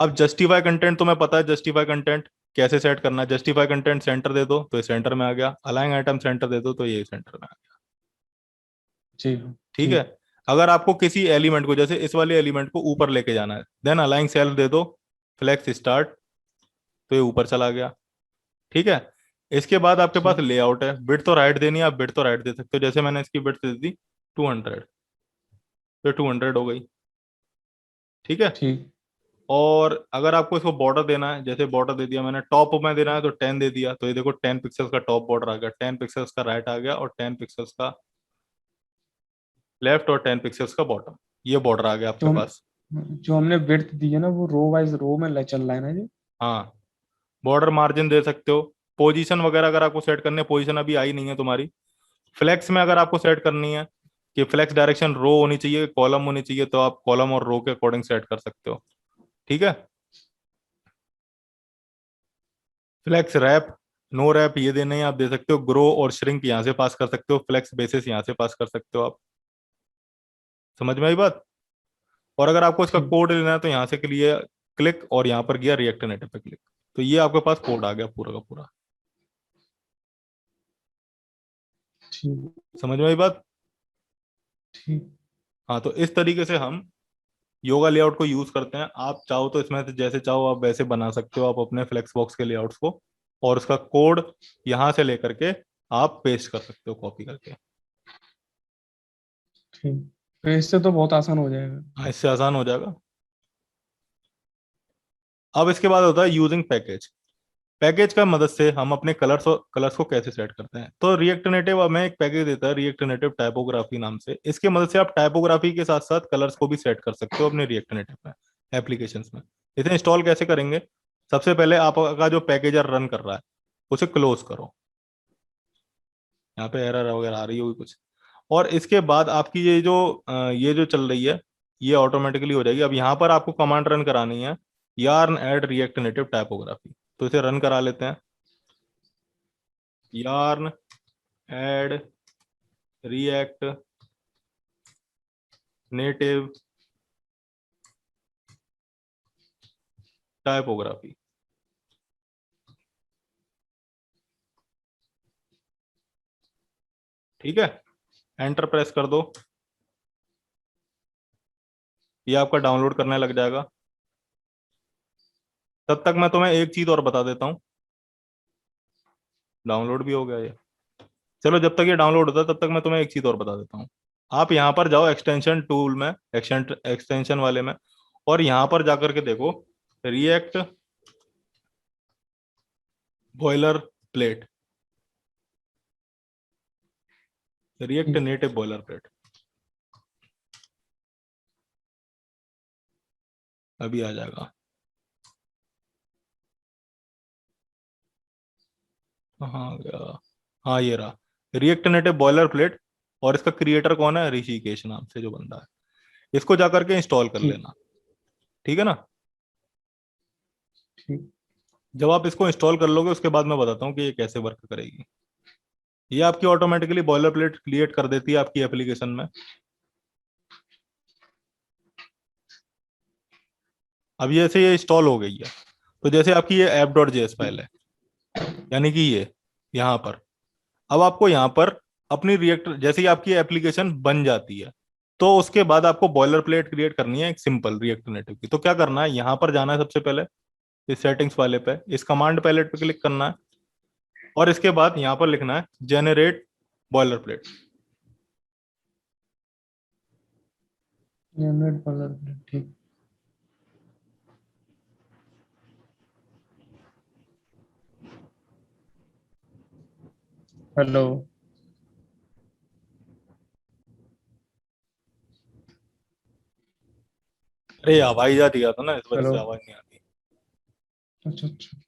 अब जस्टिफाई कंटेंट तुम्हें पता है, जस्टिफाई कंटेंट कैसे सेट करना है। जस्टिफाई कंटेंट सेंटर दे दो तो ये सेंटर में आ गया, अलाइन आइटम सेंटर दे दो तो ये सेंटर में आ गया। जी ठीक है, ठीक। अगर आपको किसी एलिमेंट को जैसे इस वाले एलिमेंट को ऊपर लेके जाना है, देन अलाइन सेल्फ दे दो, फ्लेक्स स्टार्ट, तो ये ऊपर चला गया। ठीक है, इसके बाद आपके पास ठीक। लेआउट है, बिट तो राइट देनी है, आप बिट तो राइट दे सकते हो, जैसे मैंने इसकी बिट दे दी 200, तो 200 हो गई। ठीक है, ठीक। और अगर आपको इसको बॉर्डर देना है, जैसे बॉर्डर दे दिया मैंने, टॉप में देना है तो 10 दे दिया, तो ये देखो 10 पिक्सल्स का टॉप बॉर्डर आ गया, 10 पिक्सल्स का राइट आ गया, और 10 पिक्सल्स का लेफ्ट, और 10 पिक्सल्स का बॉटम, ये बॉर्डर आ गया आपके जो हम पास। जो हमने विड्थ दी है ना वो रो वाइज रो में चल रहा है ना जी। हाँ, बॉर्डर मार्जिन दे सकते हो। पोजीशन वगैरह अगर आपको सेट करनी है, पोजीशन अभी आई नहीं है तुम्हारी। फ्लेक्स में अगर आपको सेट करनी है कि फ्लेक्स डायरेक्शन रो होनी चाहिए कॉलम होनी चाहिए, तो आप कॉलम और रो के अकॉर्डिंग सेट कर सकते हो। ठीक है, फ्लेक्स रैप, नो रैप ये देने हैं, आप दे सकते हो। ग्रो और श्रिंक यहाँ से पास कर सकते हो, फ्लेक्स बेसिस यहाँ से पास कर सकते हो आप। समझ में आई बात। और अगर आपको इसका ठीक। कोड लेना है तो यहाँ से के लिए क्लिक, और यहाँ पर गया रिएक्ट नेटिव पे क्लिक, तो ये आपके पास कोड आ गया पूरा का पूरा। ठीक। समझ में आई बात। ठीक। हाँ, तो इस तरीके से हम योगा लेआउट को यूज करते हैं। आप चाहो तो इसमें से जैसे चाहो आप वैसे बना सकते हो आप अपने फ्लेक्स बॉक्स के लेआउट्स को, और उसका कोड यहाँ से लेकर के आप पेस्ट कर सकते हो कॉपी करके। ठीक। तो इससे तो बहुत आसान हो जाएगा। हाँ, इससे आसान हो जाएगा। अब इसके बाद होता है यूजिंग पैकेज। पैकेज का मदद से हम अपने कलर्स को कैसे सेट करते हैं, तो रिएक्ट नेटिव हमें एक पैकेज देता है रिएक्ट नेटिव टाइपोग्राफी नाम से। इसके मदद से आप टाइपोग्राफी के साथ साथ कलर्स को भी सेट कर सकते हो अपने रिएक्ट नेटिव में, एप्लीकेशंस में। इसे इंस्टॉल कैसे करेंगे, सबसे पहले आपका जो पैकेजर रन कर रहा है उसे क्लोज करो। यहाँ पे एरर वगैरह आ रही होगी कुछ, और इसके बाद आपकी ये जो चल रही है ये ऑटोमेटिकली हो जाएगी। अब यहाँ पर आपको कमांड रन करानी है, yarn add react native typography, तो इसे रन करा लेते हैं। yarn add react native typography. ठीक है, एंटर प्रेस कर दो, ये आपका डाउनलोड करने लग जाएगा। तब तक मैं तुम्हें एक चीज और बता देता हूँ, डाउनलोड भी हो गया ये। चलो, जब तक ये डाउनलोड होता है तब तक मैं तुम्हें एक चीज और बता देता हूँ। आप यहाँ पर जाओ एक्सटेंशन टूल में, एक्सटेंशन वाले में, और यहाँ पर जाकर के देखो रिएक्ट बॉयलर प्लेट, रिएक्ट ठीक। नेटिव बॉयलर प्लेट, अभी आ जाएगा। हाँ गया, हाँ ये रहा रिएक्ट नेटिव बॉयलर प्लेट। और इसका क्रिएटर कौन है, ऋषिकेश नाम से जो बंदा है। इसको जाकर के इंस्टॉल कर ठीक। लेना। ठीक है ना, ठीक। जब आप इसको इंस्टॉल कर लोगे उसके बाद मैं बताता हूँ कि ये कैसे वर्क करेगी। ये आपकी ऑटोमेटिकली बॉयलर प्लेट क्रिएट कर देती है आपकी एप्लीकेशन में। अब जैसे ये इंस्टॉल हो गई है, तो जैसे आपकी ये ऐप डॉट जेएस फाइल है, यानी कि ये यहाँ पर, अब आपको यहाँ पर अपनी रिएक्ट, जैसे ही आपकी एप्लीकेशन बन जाती है, तो उसके बाद आपको बॉयलर प्लेट क्रिएट करनी है एक सिंपल रिएक्ट नेटिव की। तो क्या करना है, यहाँ पर जाना है सबसे पहले इस सेटिंग्स वाले पे, इस कमांड पैलेट पे क्लिक करना है, और इसके बाद यहाँ पर लिखना है जेनरेट बॉयलर प्लेट। $100 ठीक। हेलो। अरे आवाज जा दिया था ना, इस वजह हेलो। से आवाज नहीं आती। अच्छा अच्छा।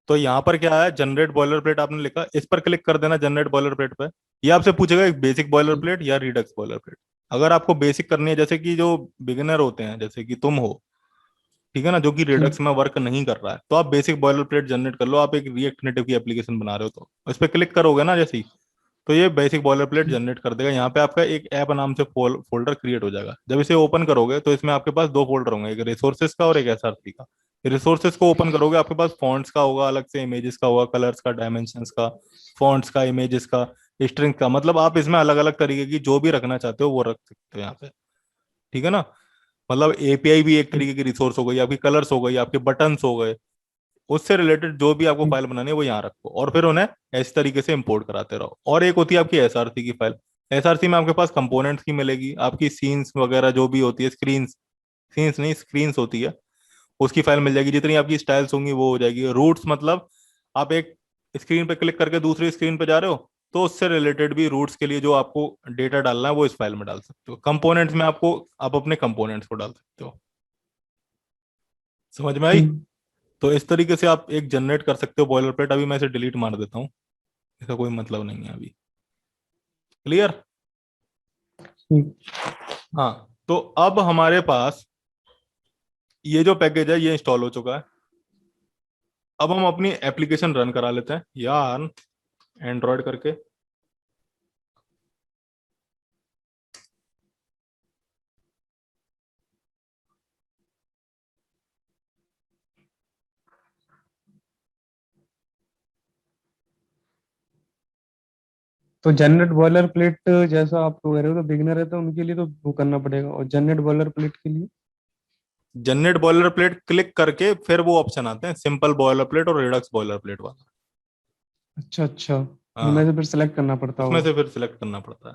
तो यहाँ पर क्या है, जनरेट बॉयलर प्लेट आपने लिखा, इस पर क्लिक कर देना जनरेट बॉयलर प्लेट पे। ये आपसे पूछेगा एक बेसिक बॉयलर ठीक। प्लेट या रिडक्स बॉयलर प्लेट। अगर आपको बेसिक करनी है, जैसे कि जो बिगिनर होते हैं जैसे कि तुम हो, ठीक है ना, जो कि ठीक। रिडक्स में वर्क नहीं कर रहा है, तो आप बेसिक बॉयलर प्लेट जनरेट कर लो। आप एक रिएक्ट नेटिव की एप्लीकेशन बना रहे हो, तो इस पर क्लिक करोगे ना जैसे ही, तो ये बेसिक बॉयलर प्लेट ठीक। जनरेट कर देगा। यहाँ पे आपका एक ऐप नाम से फोल्डर क्रिएट हो जाएगा। जब इसे ओपन करोगे तो इसमें आपके पास दो फोल्डर होंगे, एक रिसोर्सेज का और एक एसआरसी का। रिसोर्सेज को ओपन करोगे, आपके पास फॉन्ट्स का होगा अलग से, इमेजेस का होगा, कलर्स का, डायमेंशंस का, फॉन्ट्स का, इमेजेस का, स्ट्रिंग का, मतलब आप इसमें अलग अलग तरीके की जो भी रखना चाहते हो वो रख सकते हो यहाँ पे, ठीक है ना। मतलब एपीआई भी एक ठीक। तरीके की रिसोर्स हो गई, आपकी कलर्स हो गई, आपके बटन्स हो गए, उससे रिलेटेड जो भी आपको ठीक। फाइल बनानी है वो यहाँ रखो, और फिर उन्हें इस तरीके से इंपोर्ट कराते रहो। और एक होती है आपकी एसआरसी की फाइल। एसआरसी में आपके पास कंपोनेंट्स की मिलेगी, आपकी सीन्स वगैरह जो भी होती है, स्क्रीन्स, सीन्स नहीं स्क्रीन्स होती है, उसकी फाइल मिल जाएगी। जितनी आपकी स्टाइल्स होंगी वो हो जाएगी। रूट्स मतलब आप एक स्क्रीन पे क्लिक करके दूसरी स्क्रीन पे जा रहे हो, तो उससे रिलेटेड भी रूट्स के लिए जो आपको डेटा डालना है वो इस फाइल में डाल सकते हो। कंपोनेंट्स में आपको, आप अपने कंपोनेंट्स को डाल सकते हो। समझ में आई? ठीक। तो इस तरीके से आप एक जनरेट कर सकते हो बॉयलर प्लेट। अभी मैं इसे डिलीट मार देता हूँ, इसका कोई मतलब नहीं है अभी। क्लियर? ठीक। हाँ, तो अब हमारे पास ये जो पैकेज है ये इंस्टॉल हो चुका है। अब हम अपनी एप्लीकेशन रन करा लेते हैं यार, एंड्रॉयड करके। तो जनरेट बॉयलर प्लेट जैसा आप कह रहे हो, तो बिगनर है तो उनके लिए तो वो करना पड़ेगा, और जनरेट बॉयलर प्लेट के लिए? जनरेट बॉयलर प्लेट क्लिक करके फिर वो ऑप्शन आते हैं, सिंपल बॉयलर प्लेट और रिडक्स बॉयलर प्लेट वाला। अच्छा अच्छा, उनमें से हाँ, फिर सेलेक्ट करना पड़ता उसमें होगा। से फिर सिलेक्ट करना पड़ता है।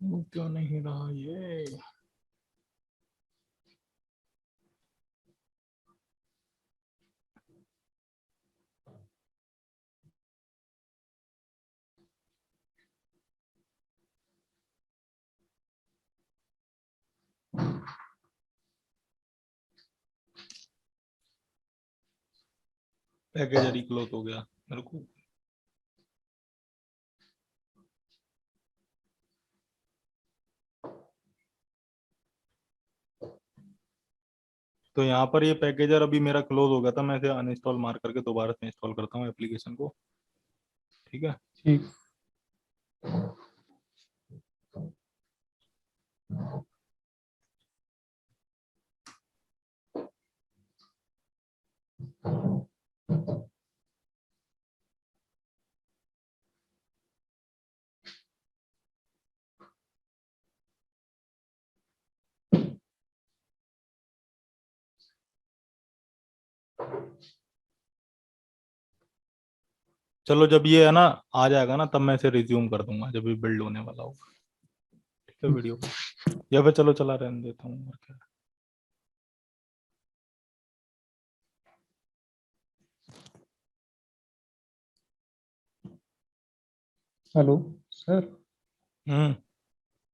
क्यों नहीं रहा ये? पैकेज क्लोज हो गया मेरे को। तो यहाँ पर ये पैकेजर अभी मेरा क्लोज हो गया था, मैं इसे अनइंस्टॉल मार करके दोबारा से इंस्टॉल करता हूँ एप्लीकेशन को। ठीक है। ठीक। चलो जब ये है ना आ जाएगा ना, तब मैं इसे रिज्यूम कर दूंगा जब ये बिल्ड होने वाला होगा। ठीक है वीडियो, या फिर चलो चला रहने देता हूँ और क्या। Hello sir. हम्म।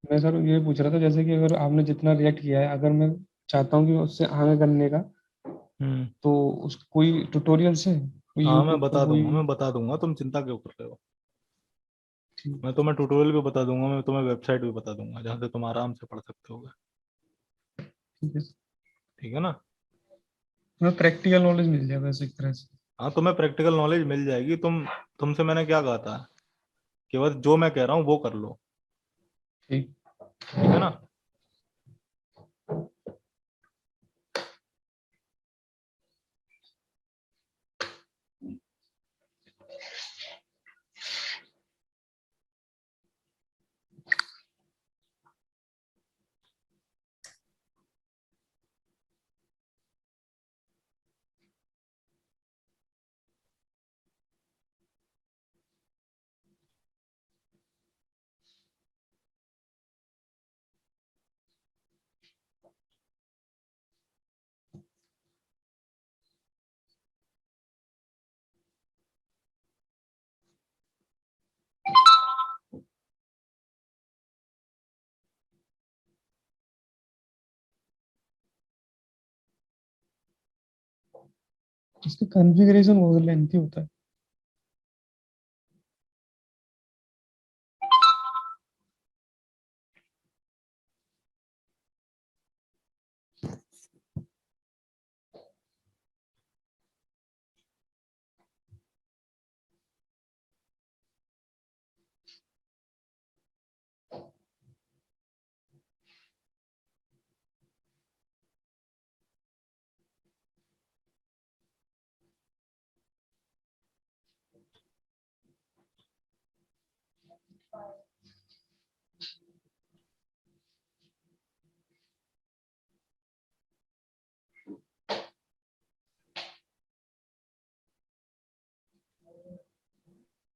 मैं सर ये पूछ रहा था, जैसे कि अगर आपने जितना रिएक्ट किया है, अगर मैं चाहता हूँ कि उससे आगे करने का, हम्म। तो उस कोई ट्यूटोरियल्स है, कोई हाँ मैं यूट्यूब पे बता कोई? दूंगा, मैं बता दूंगा, तुम चिंता क्यों कर रहे हो। ठीक। मैं तुम्हें ट्यूटोरियल भी बता दूंगा, मैं तुम्हें वेबसाइट भी बता दूंगा जहाँ से तुम आराम से पढ़ सकते हो। ठीक है। ठीक है ना। मैं प्रैक्टिकल नॉलेज मिल जाएगा वैसे एक तरह से। हाँ तुम्हें प्रैक्टिकल नॉलेज मिल जाएगी। तुमसे मैंने क्या कहा था कि बस जो मैं कह रहा हूँ वो कर लो। ठीक। ठीक है ना। इसका कॉन्फ़िगरेशन बहुत लेंथी होता है।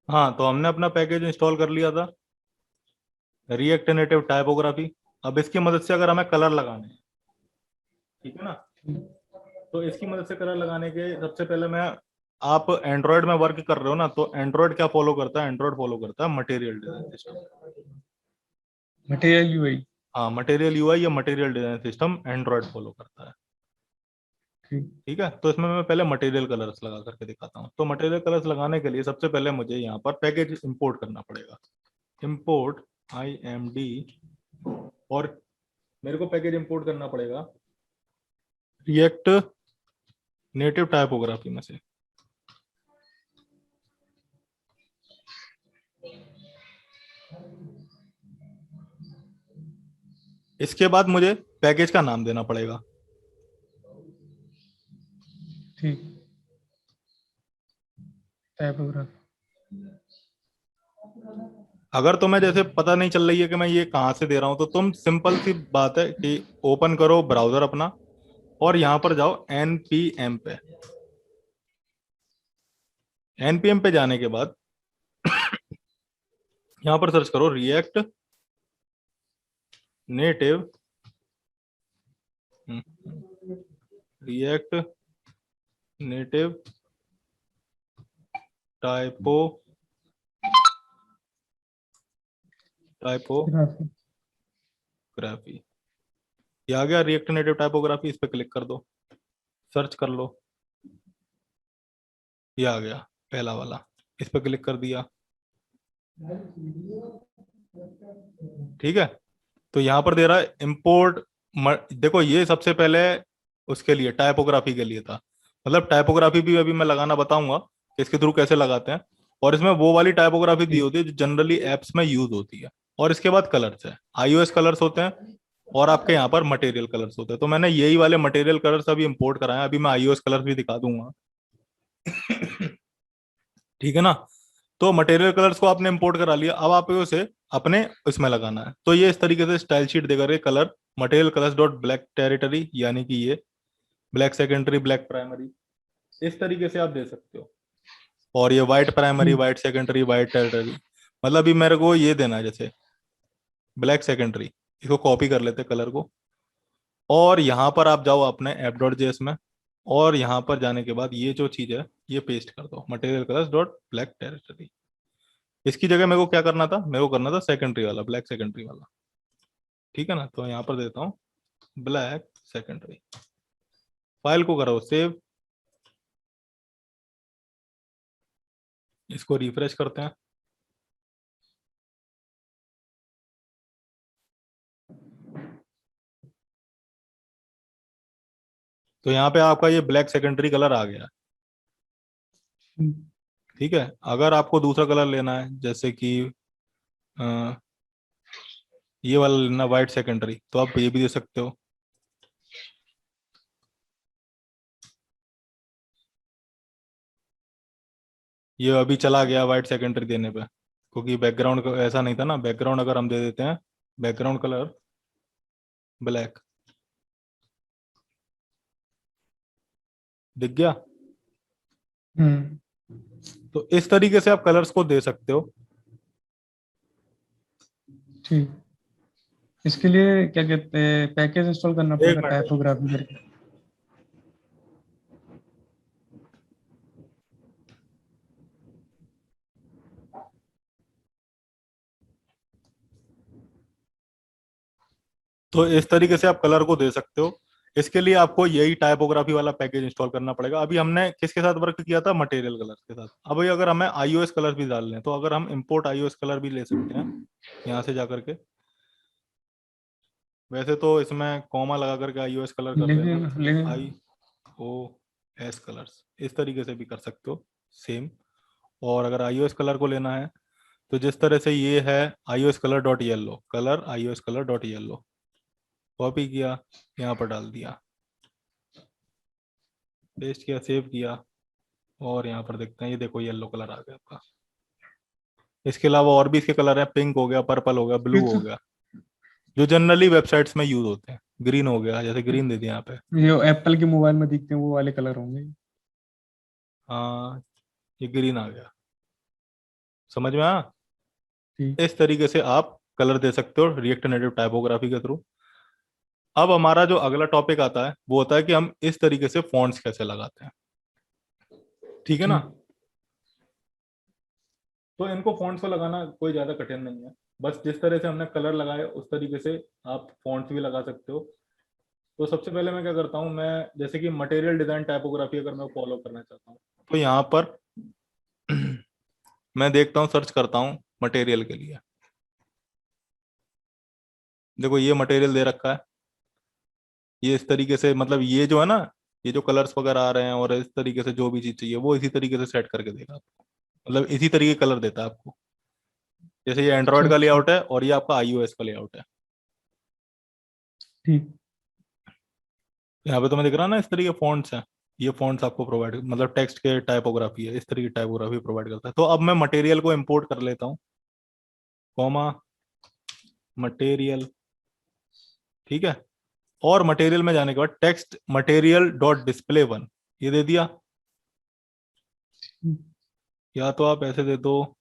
हाँ तो हमने अपना पैकेज इंस्टॉल कर लिया था, रिएक्ट नेटिव टाइपोग्राफी। अब इसकी मदद से अगर हमें कलर लगाने हैं, ठीक है ना, तो इसकी मदद से कलर लगाने के सबसे पहले मैं, आप एंड्रॉयड में वर्क कर रहे हो ना, तो एंड्रॉयड क्या फॉलो करता है, एंड्रॉयड फॉलो करता है material design system. Material UI. हाँ मटेरियल यूआई या material design system Android follow करता है। ठीक। ठीक है, तो इसमें मैं पहले मटेरियल कलर्स लगा करके दिखाता हूँ। तो मटेरियल कलर्स लगाने के लिए सबसे पहले मुझे यहाँ पर पैकेज इंपोर्ट करना पड़ेगा। इंपोर्ट IMD, और मेरे को पैकेज इंपोर्ट करना पड़ेगा रिएक्ट नेटिव टाइपोग्राफी में से। इसके बाद मुझे पैकेज का नाम देना पड़ेगा। ठीक। टाइपोग्राफ। अगर तुम्हें जैसे पता नहीं चल रही है कि मैं ये कहाँ से दे रहा हूं, तो तुम सिंपल सी बात है कि ओपन करो ब्राउजर अपना और यहाँ पर जाओ npm पे। npm पे जाने के बाद यहाँ पर सर्च करो react native react native typography. Graphy. ये आ गया रिएक्ट नेटिव टाइपोग्राफी, इस पे क्लिक कर दो, सर्च कर लो, ये आ गया पहला वाला, इस पे क्लिक कर दिया। ठीक है, तो यहाँ पर दे रहा है इंपोर्ट। देखो ये सबसे पहले उसके लिए टाइपोग्राफी के लिए था, मतलब टाइपोग्राफी भी अभी मैं लगाना बताऊंगा कि इसके थ्रू कैसे लगाते हैं। और इसमें वो वाली टाइपोग्राफी दी ठीक। होती है जो जनरली एप्स में यूज होती है। और इसके बाद कलर्स है, आईओएस कलर्स होते हैं, और आपके यहाँ पर मटेरियल कलर्स होते हैं। तो मैंने यही वाले मटेरियल कलर्स अभी इंपोर्ट कराए हैं, अभी मैं आईओएस कलर्स भी दिखा दूंगा। ठीक है ना। तो मटेरियल कलर्स को आपने इंपोर्ट करा लिया, अब आपको उसे अपने इसमें लगाना है। तो ये इस तरीके से स्टाइल शीट देगा ये colour material colours dot black territory, यानी कि ये ब्लैक सेकेंडरी ब्लैक प्राइमरी, इस तरीके से आप दे सकते हो। और ये व्हाइट प्राइमरी हम्म। व्हाइट सेकेंडरी व्हाइट टेरिटरी, मतलब अभी मेरे को ये देना है जैसे ब्लैक सेकेंडरी, इसको कॉपी कर लेते कलर को, और यहाँ पर आप जाओ अपने ऐप डॉट जेएस में, और यहाँ पर जाने के बाद ये जो चीज है ये पेस्ट कर दो, material colours dot black territory. इसकी जगह मेरे को क्या करना था, मेरे को करना था सेकेंडरी वाला, ब्लैक सेकेंडरी वाला। ठीक है ना, तो यहाँ पर देता हूँ ब्लैक सेकेंडरी, फाइल को करो सेव, इसको रिफ्रेश करते हैं। तो यहाँ पे आपका ये ब्लैक सेकेंडरी कलर आ गया। ठीक है, अगर आपको दूसरा कलर लेना है जैसे कि अ, ये वाला लेना व्हाइट सेकेंडरी, तो आप ये भी दे सकते हो। ये अभी चला गया व्हाइट सेकेंडरी देने पे, क्योंकि बैकग्राउंड ऐसा नहीं था ना। बैकग्राउंड अगर हम दे देते हैं बैकग्राउंड कलर ब्लैक, दिख गया। हम्म। तो इस तरीके से आप कलर्स को दे सकते हो। ठीक। इसके लिए क्या कहते हैं, पैकेज इंस्टॉल करना एक पड़ेगा मिनट, टाइपोग्राफी करके? तो इस तरीके से आप कलर को दे सकते हो। इसके लिए आपको यही टाइपोग्राफी वाला पैकेज इंस्टॉल करना पड़ेगा। अभी हमने किसके साथ वर्क किया था, मटेरियल कलर्स के साथ। अब अगर हमें आईओएस कलर भी डालने हैं, तो अगर हम इंपोर्ट आईओएस कलर भी ले सकते हैं यहाँ से जा करके। वैसे तो इसमें कॉमा लगा करके आईओएस कलर कर देना, लेकिन लेकिन आई ओ एस कलर्स, इस तरीके से भी कर सकते हो सेम। और अगर आईओएस कलर को लेना है, तो जिस तरह से ये है iOS colour dot yellow, colour iOS colour dot yellow, copy किया, यहाँ पर डाल दिया, पेस्ट किया, सेव किया, और यहाँ पर देखते हैं, ये देखो येलो कलर आ गया आपका। इसके अलावा और भी इसके कलर हैं, पिंक हो गया, पर्पल हो गया, ये ब्लू हो तो, गया, जो जनरली वेबसाइट्स में यूज होते हैं। ग्रीन हो गया, जैसे ग्रीन दे दिया यहाँ पे। ये एप्पल के मोबाइल में दिखते हैं वो वाले कलर होंगे। हाँ, ये ग्रीन आ गया, समझ में आया। ठीक। इस तरीके से आप कलर दे सकते हो रिएक्ट नेटिव टाइपोग्राफी के थ्रू। अब हमारा जो अगला टॉपिक आता है वो होता है कि हम इस तरीके से फॉन्ट्स कैसे लगाते हैं। ठीक है ना। ठीक। तो इनको फॉन्ट्स को लगाना कोई ज्यादा कठिन नहीं है, बस जिस तरह से हमने कलर लगाए उस तरीके से आप फॉन्ट्स भी लगा सकते हो। तो सबसे पहले मैं क्या करता हूँ, मैं जैसे कि मटेरियल डिजाइन टाइपोग्राफी अगर मैं फॉलो करना चाहता हूँ, तो यहाँ पर मैं देखता हूँ, सर्च करता हूँ मटेरियल के लिए। देखो ये मटेरियल दे रखा है, ये इस तरीके से, मतलब ये जो है ना, ये जो कलर्स वगैरह आ रहे हैं और इस तरीके से जो भी चीज चाहिए वो इसी तरीके से सेट करके देगा आपको, मतलब इसी तरीके कलर देता है आपको। जैसे ये अच्छा एंड्रॉयड का अच्छा। लेआउट है और ये आपका आईओएस का लेआउट है। ठीक। यहाँ पे तुम्हें दिख रहा है ना, इस तरीके फॉन्ट्स हैं। ये फॉन्ट्स आपको प्रोवाइड, मतलब टेक्स्ट के टाइपोग्राफी है, इस तरह की टाइपोग्राफी प्रोवाइड करता है। तो अब मैं मटेरियल को इंपोर्ट कर लेता हूँ, कॉमा मटेरियल। ठीक है, और मटेरियल में जाने के बाद text material dot display one, ये दे दिया। या तो आप ऐसे दे दो,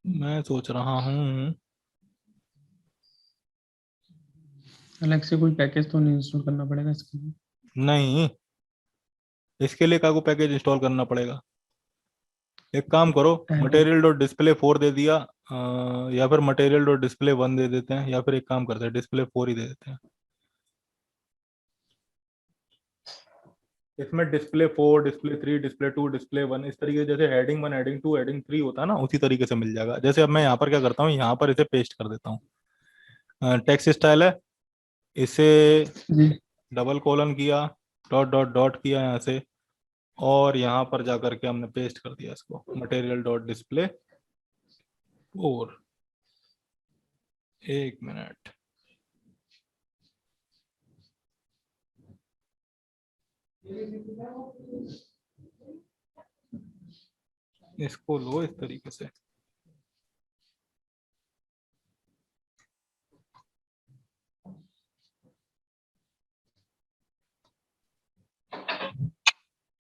मैं सोच रहा हूँ। अलग से कोई पैकेज तो नहीं इंस्टॉल करना पड़ेगा इसके लिए? नहीं, इसके लिए काको पैकेज इंस्टॉल करना पड़ेगा। एक काम करो, टाइप मटेरियल डॉट डिस्प्ले 4 दे दिया, या फिर मटेरियल डॉट डिस्प्ले 1 दे देते हैं, या फिर एक काम करते हैं डिस्प्ले 4 ही दे देते हैं। इसमें डिस्प्ले 4, डिस्प्ले 3, डिस्प्ले 2, डिस्प्ले 1, इस तरीके से जैसे हेडिंग 1, हेडिंग 2, हेडिंग 3 होता है ना, उसी तरीके से मिल जाएगा। जैसे अब मैं यहाँ पर क्या करता हूँ, यहाँ पर इसे पेस्ट कर देता हूँ। टेक्स्ट स्टाइल है, इसे जी। डबल कॉलन किया, डॉट डॉट डॉट किया यहाँ से, और यहाँ पर जा करके हमने पेस्ट कर दिया इसको, मटेरियल डॉट डिस्प्ले 4। एक मिनट, इसको लो इस तरीके से।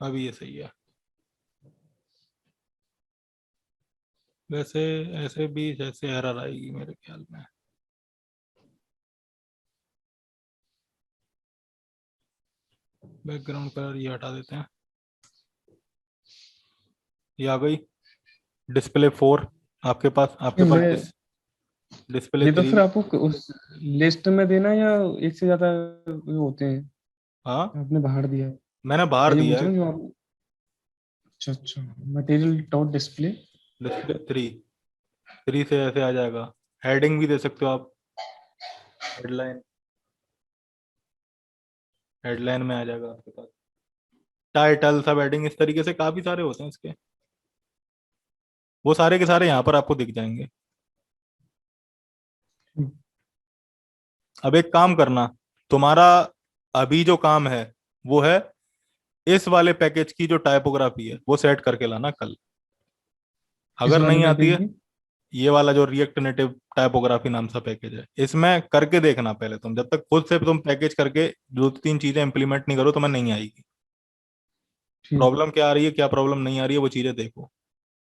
अभी ये सही है। वैसे ऐसे भी जैसे एरर आएगी मेरे ख्याल में। बैकग्राउंड कलर ये हटा देते हैं, ये आ गई डिस्प्ले 4। आपके नहीं, पास मैं डिस्प्ले ये तो 3 फिर भी। आपको उस लिस्ट में देना है या एक से ज्यादा होते हैं? हाँ, आपने बाहर दिया है? मैंने बाहर मैं ये दिया पूछ है। रहा हूँ जो आप। अच्छा अच्छा। Material dot display. डिस्प्ले 3 से ऐसे आ जाएगा। हेडिंग भी दे सकते हो आप, हेडलाइन, हेडलाइन में आ जाएगा आपके पास। टाइटल, सब हेडिंग, इस तरीके से काफी सारे होते हैं इसके, वो सारे के सारे यहाँ पर आपको दिख जाएंगे। अब एक काम करना, तुम्हारा अभी जो काम है वो है इस वाले पैकेज की जो टाइपोग्राफी है वो सेट करके लाना कल। किस अगर वाले नहीं आती पैकेज है, की? ये वाला जो रिएक्ट नेटिव टाइपोग्राफी नाम सा पैकेज है, इसमें करके देखना पहले तुम। जब तक खुद से तुम पैकेज करके दो तीन चीजें इंप्लीमेंट नहीं करो तुम्हें नहीं आएगी। ठीक। प्रॉब्लम क्या आ रही है, क्या प्रॉब्लम नहीं आ रही है, वो चीजें देखो।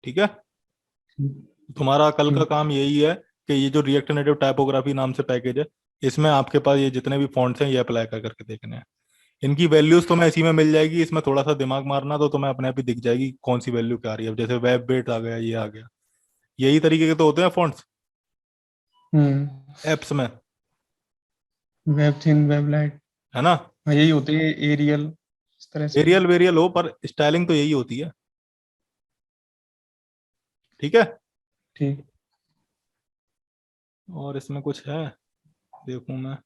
ठीक है, ठीक। तुम्हारा कल का ठीक। काम यही है कि ये जो रिएक्ट नेटिव टाइपोग्राफी नाम से पैकेज है, इसमें आपके पास ये जितने भी फॉन्ट्स हैं ये अप्लाई कर करके देखने हैं। इनकी वैल्यूज तुम्हें इसी में मिल जाएगी, इसमें थोड़ा सा दिमाग मारना तो तुम्हें अपने आप ही दिख जाएगी कौन सी वैल्यू क्या आ रही है। अब जैसे वेब बेट आ गया, ये आ गया, यही तरीके के तो होते हैं फॉन्ट्स हम्म। एप्स में, वेब थिन, वेब लाइट। है ना। हाँ, यही होते हैं एरियल, इस तरह से। एरियल वेरियल हो पर स्टाइलिंग तो यही होती है। ठीक है, ठीक। और इसमें कुछ है, देखूं मैं।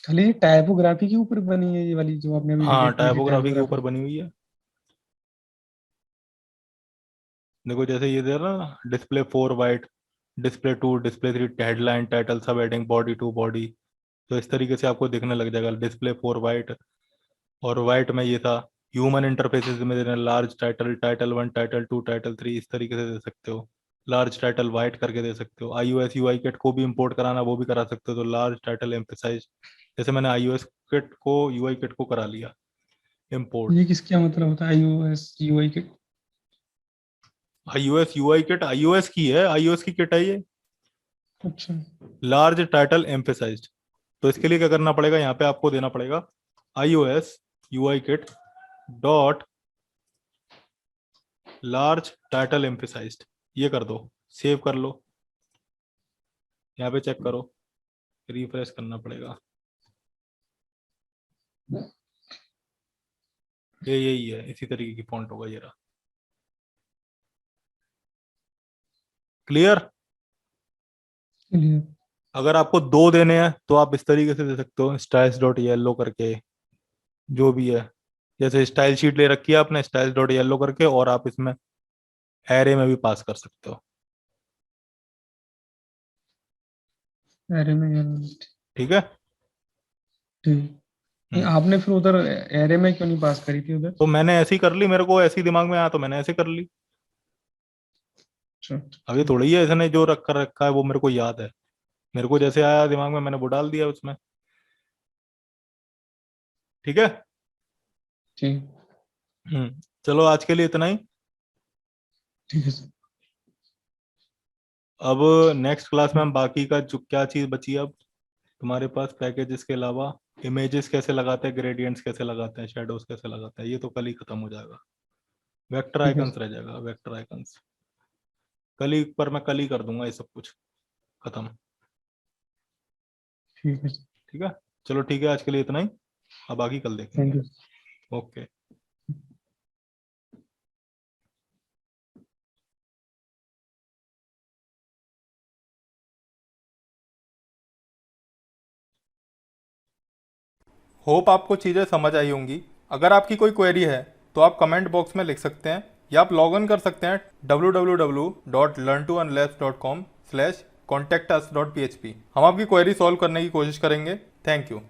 खाली ये टाइपोग्राफी के ऊपर बनी है ये वाली जो आपने अभी हाँ, वीडियो भेजी, टाइपोग्राफी के ऊपर टाइपोग्राफी? बनी हुई है। देखो जैसे ये दे रहा ना, display 4 white, display 2, display 3 headline, title, सब हेडिंग, बॉडी टू बॉडी, तो इस तरीके से आपको दिखने लग जाएगा डिस्प्ले 4 वाइट। और वाइट में ये था ह्यूमन इंटरफेसेस में देना, large title, title 1, title 2, title 3, इस तरीके से दे सकते हो। लार्ज टाइटल वाइट करके दे सकते हो। iOS UI किट को भी इंपोर्ट कराना वो भी करा सकते हो, तो लार्ज टाइटल एम्फेसाइज, जैसे मैंने iOS किट को UI किट को करा लिया इंपोर्ट। ये किसका मतलब होता है iOS UI के? iOS UI किट iOS की है, iOS की किट है ये, अच्छा। Large title emphasised. तो इसके लिए क्या करना पड़ेगा, यहाँ पे आपको देना पड़ेगा iOS UI kit dot large title emphasised, ये कर दो, सेव कर लो, यहाँ पे चेक करो, रिफ्रेश करना पड़ेगा। ये यही है, इसी तरीके की फॉन्ट होगा ये रहा। क्लियर। चलिए। अगर आपको दो देने हैं तो आप इस तरीके से दे सकते हो, स्टाइल्स डॉट येलो करके, जो भी है। जैसे स्टाइल शीट ले रखी है आपने, स्टाइल्स डॉट येलो करके, और आप इसमें एरे में भी पास कर सकते हो। एरे में ठीक है। ठीक। नहीं, हम्म। आपने फिर उधर एरे में क्यों नहीं पास करी थी उधर? तो मैंने ऐसी कर ली, मेरे को ऐसी दिमाग में आया तो मैंने ऐसे कर ली। अच्छा। अब ये थोड़ी है इसने जो रख कर रखा है वो मेरे को याद है, मेरे को जैसे आया दिमाग में मैंने वो डाल दिया उसमें। ठीक है। ठीक। चलो आज के लिए इतना ही। ठीक है सर। अब नेक्स्ट क्लास में हम बाकी का जो क्या चीज बची अब तुम्हारे पास पैकेजेस के अलावा, इमेजेस कैसे लगाते हैं, ग्रेडियंट्स कैसे लगाते हैं, शेडोज कैसे लगाते हैं, ये तो कल ही खत्म हो जाएगा। वेक्टर ठीक है आइकन्स सर। रह जाएगा, वेक्टर आइकन्स कल ही, पर मैं कल ही कर दूंगा ये सब कुछ खत्म। ठीक है सर। ठीक है, चलो ठीक है, आज के लिए इतना ही, अब बाकी कल थैंक देखेंगे। यू। ओके। होप आपको चीज़ें समझ आई होंगी। अगर आपकी कोई क्वेरी है तो आप कमेंट बॉक्स में लिख सकते हैं, या आप लॉग इन कर सकते हैं www.learntounless.com/contactus.php। हम आपकी क्वेरी सॉल्व करने की कोशिश करेंगे। Thank you.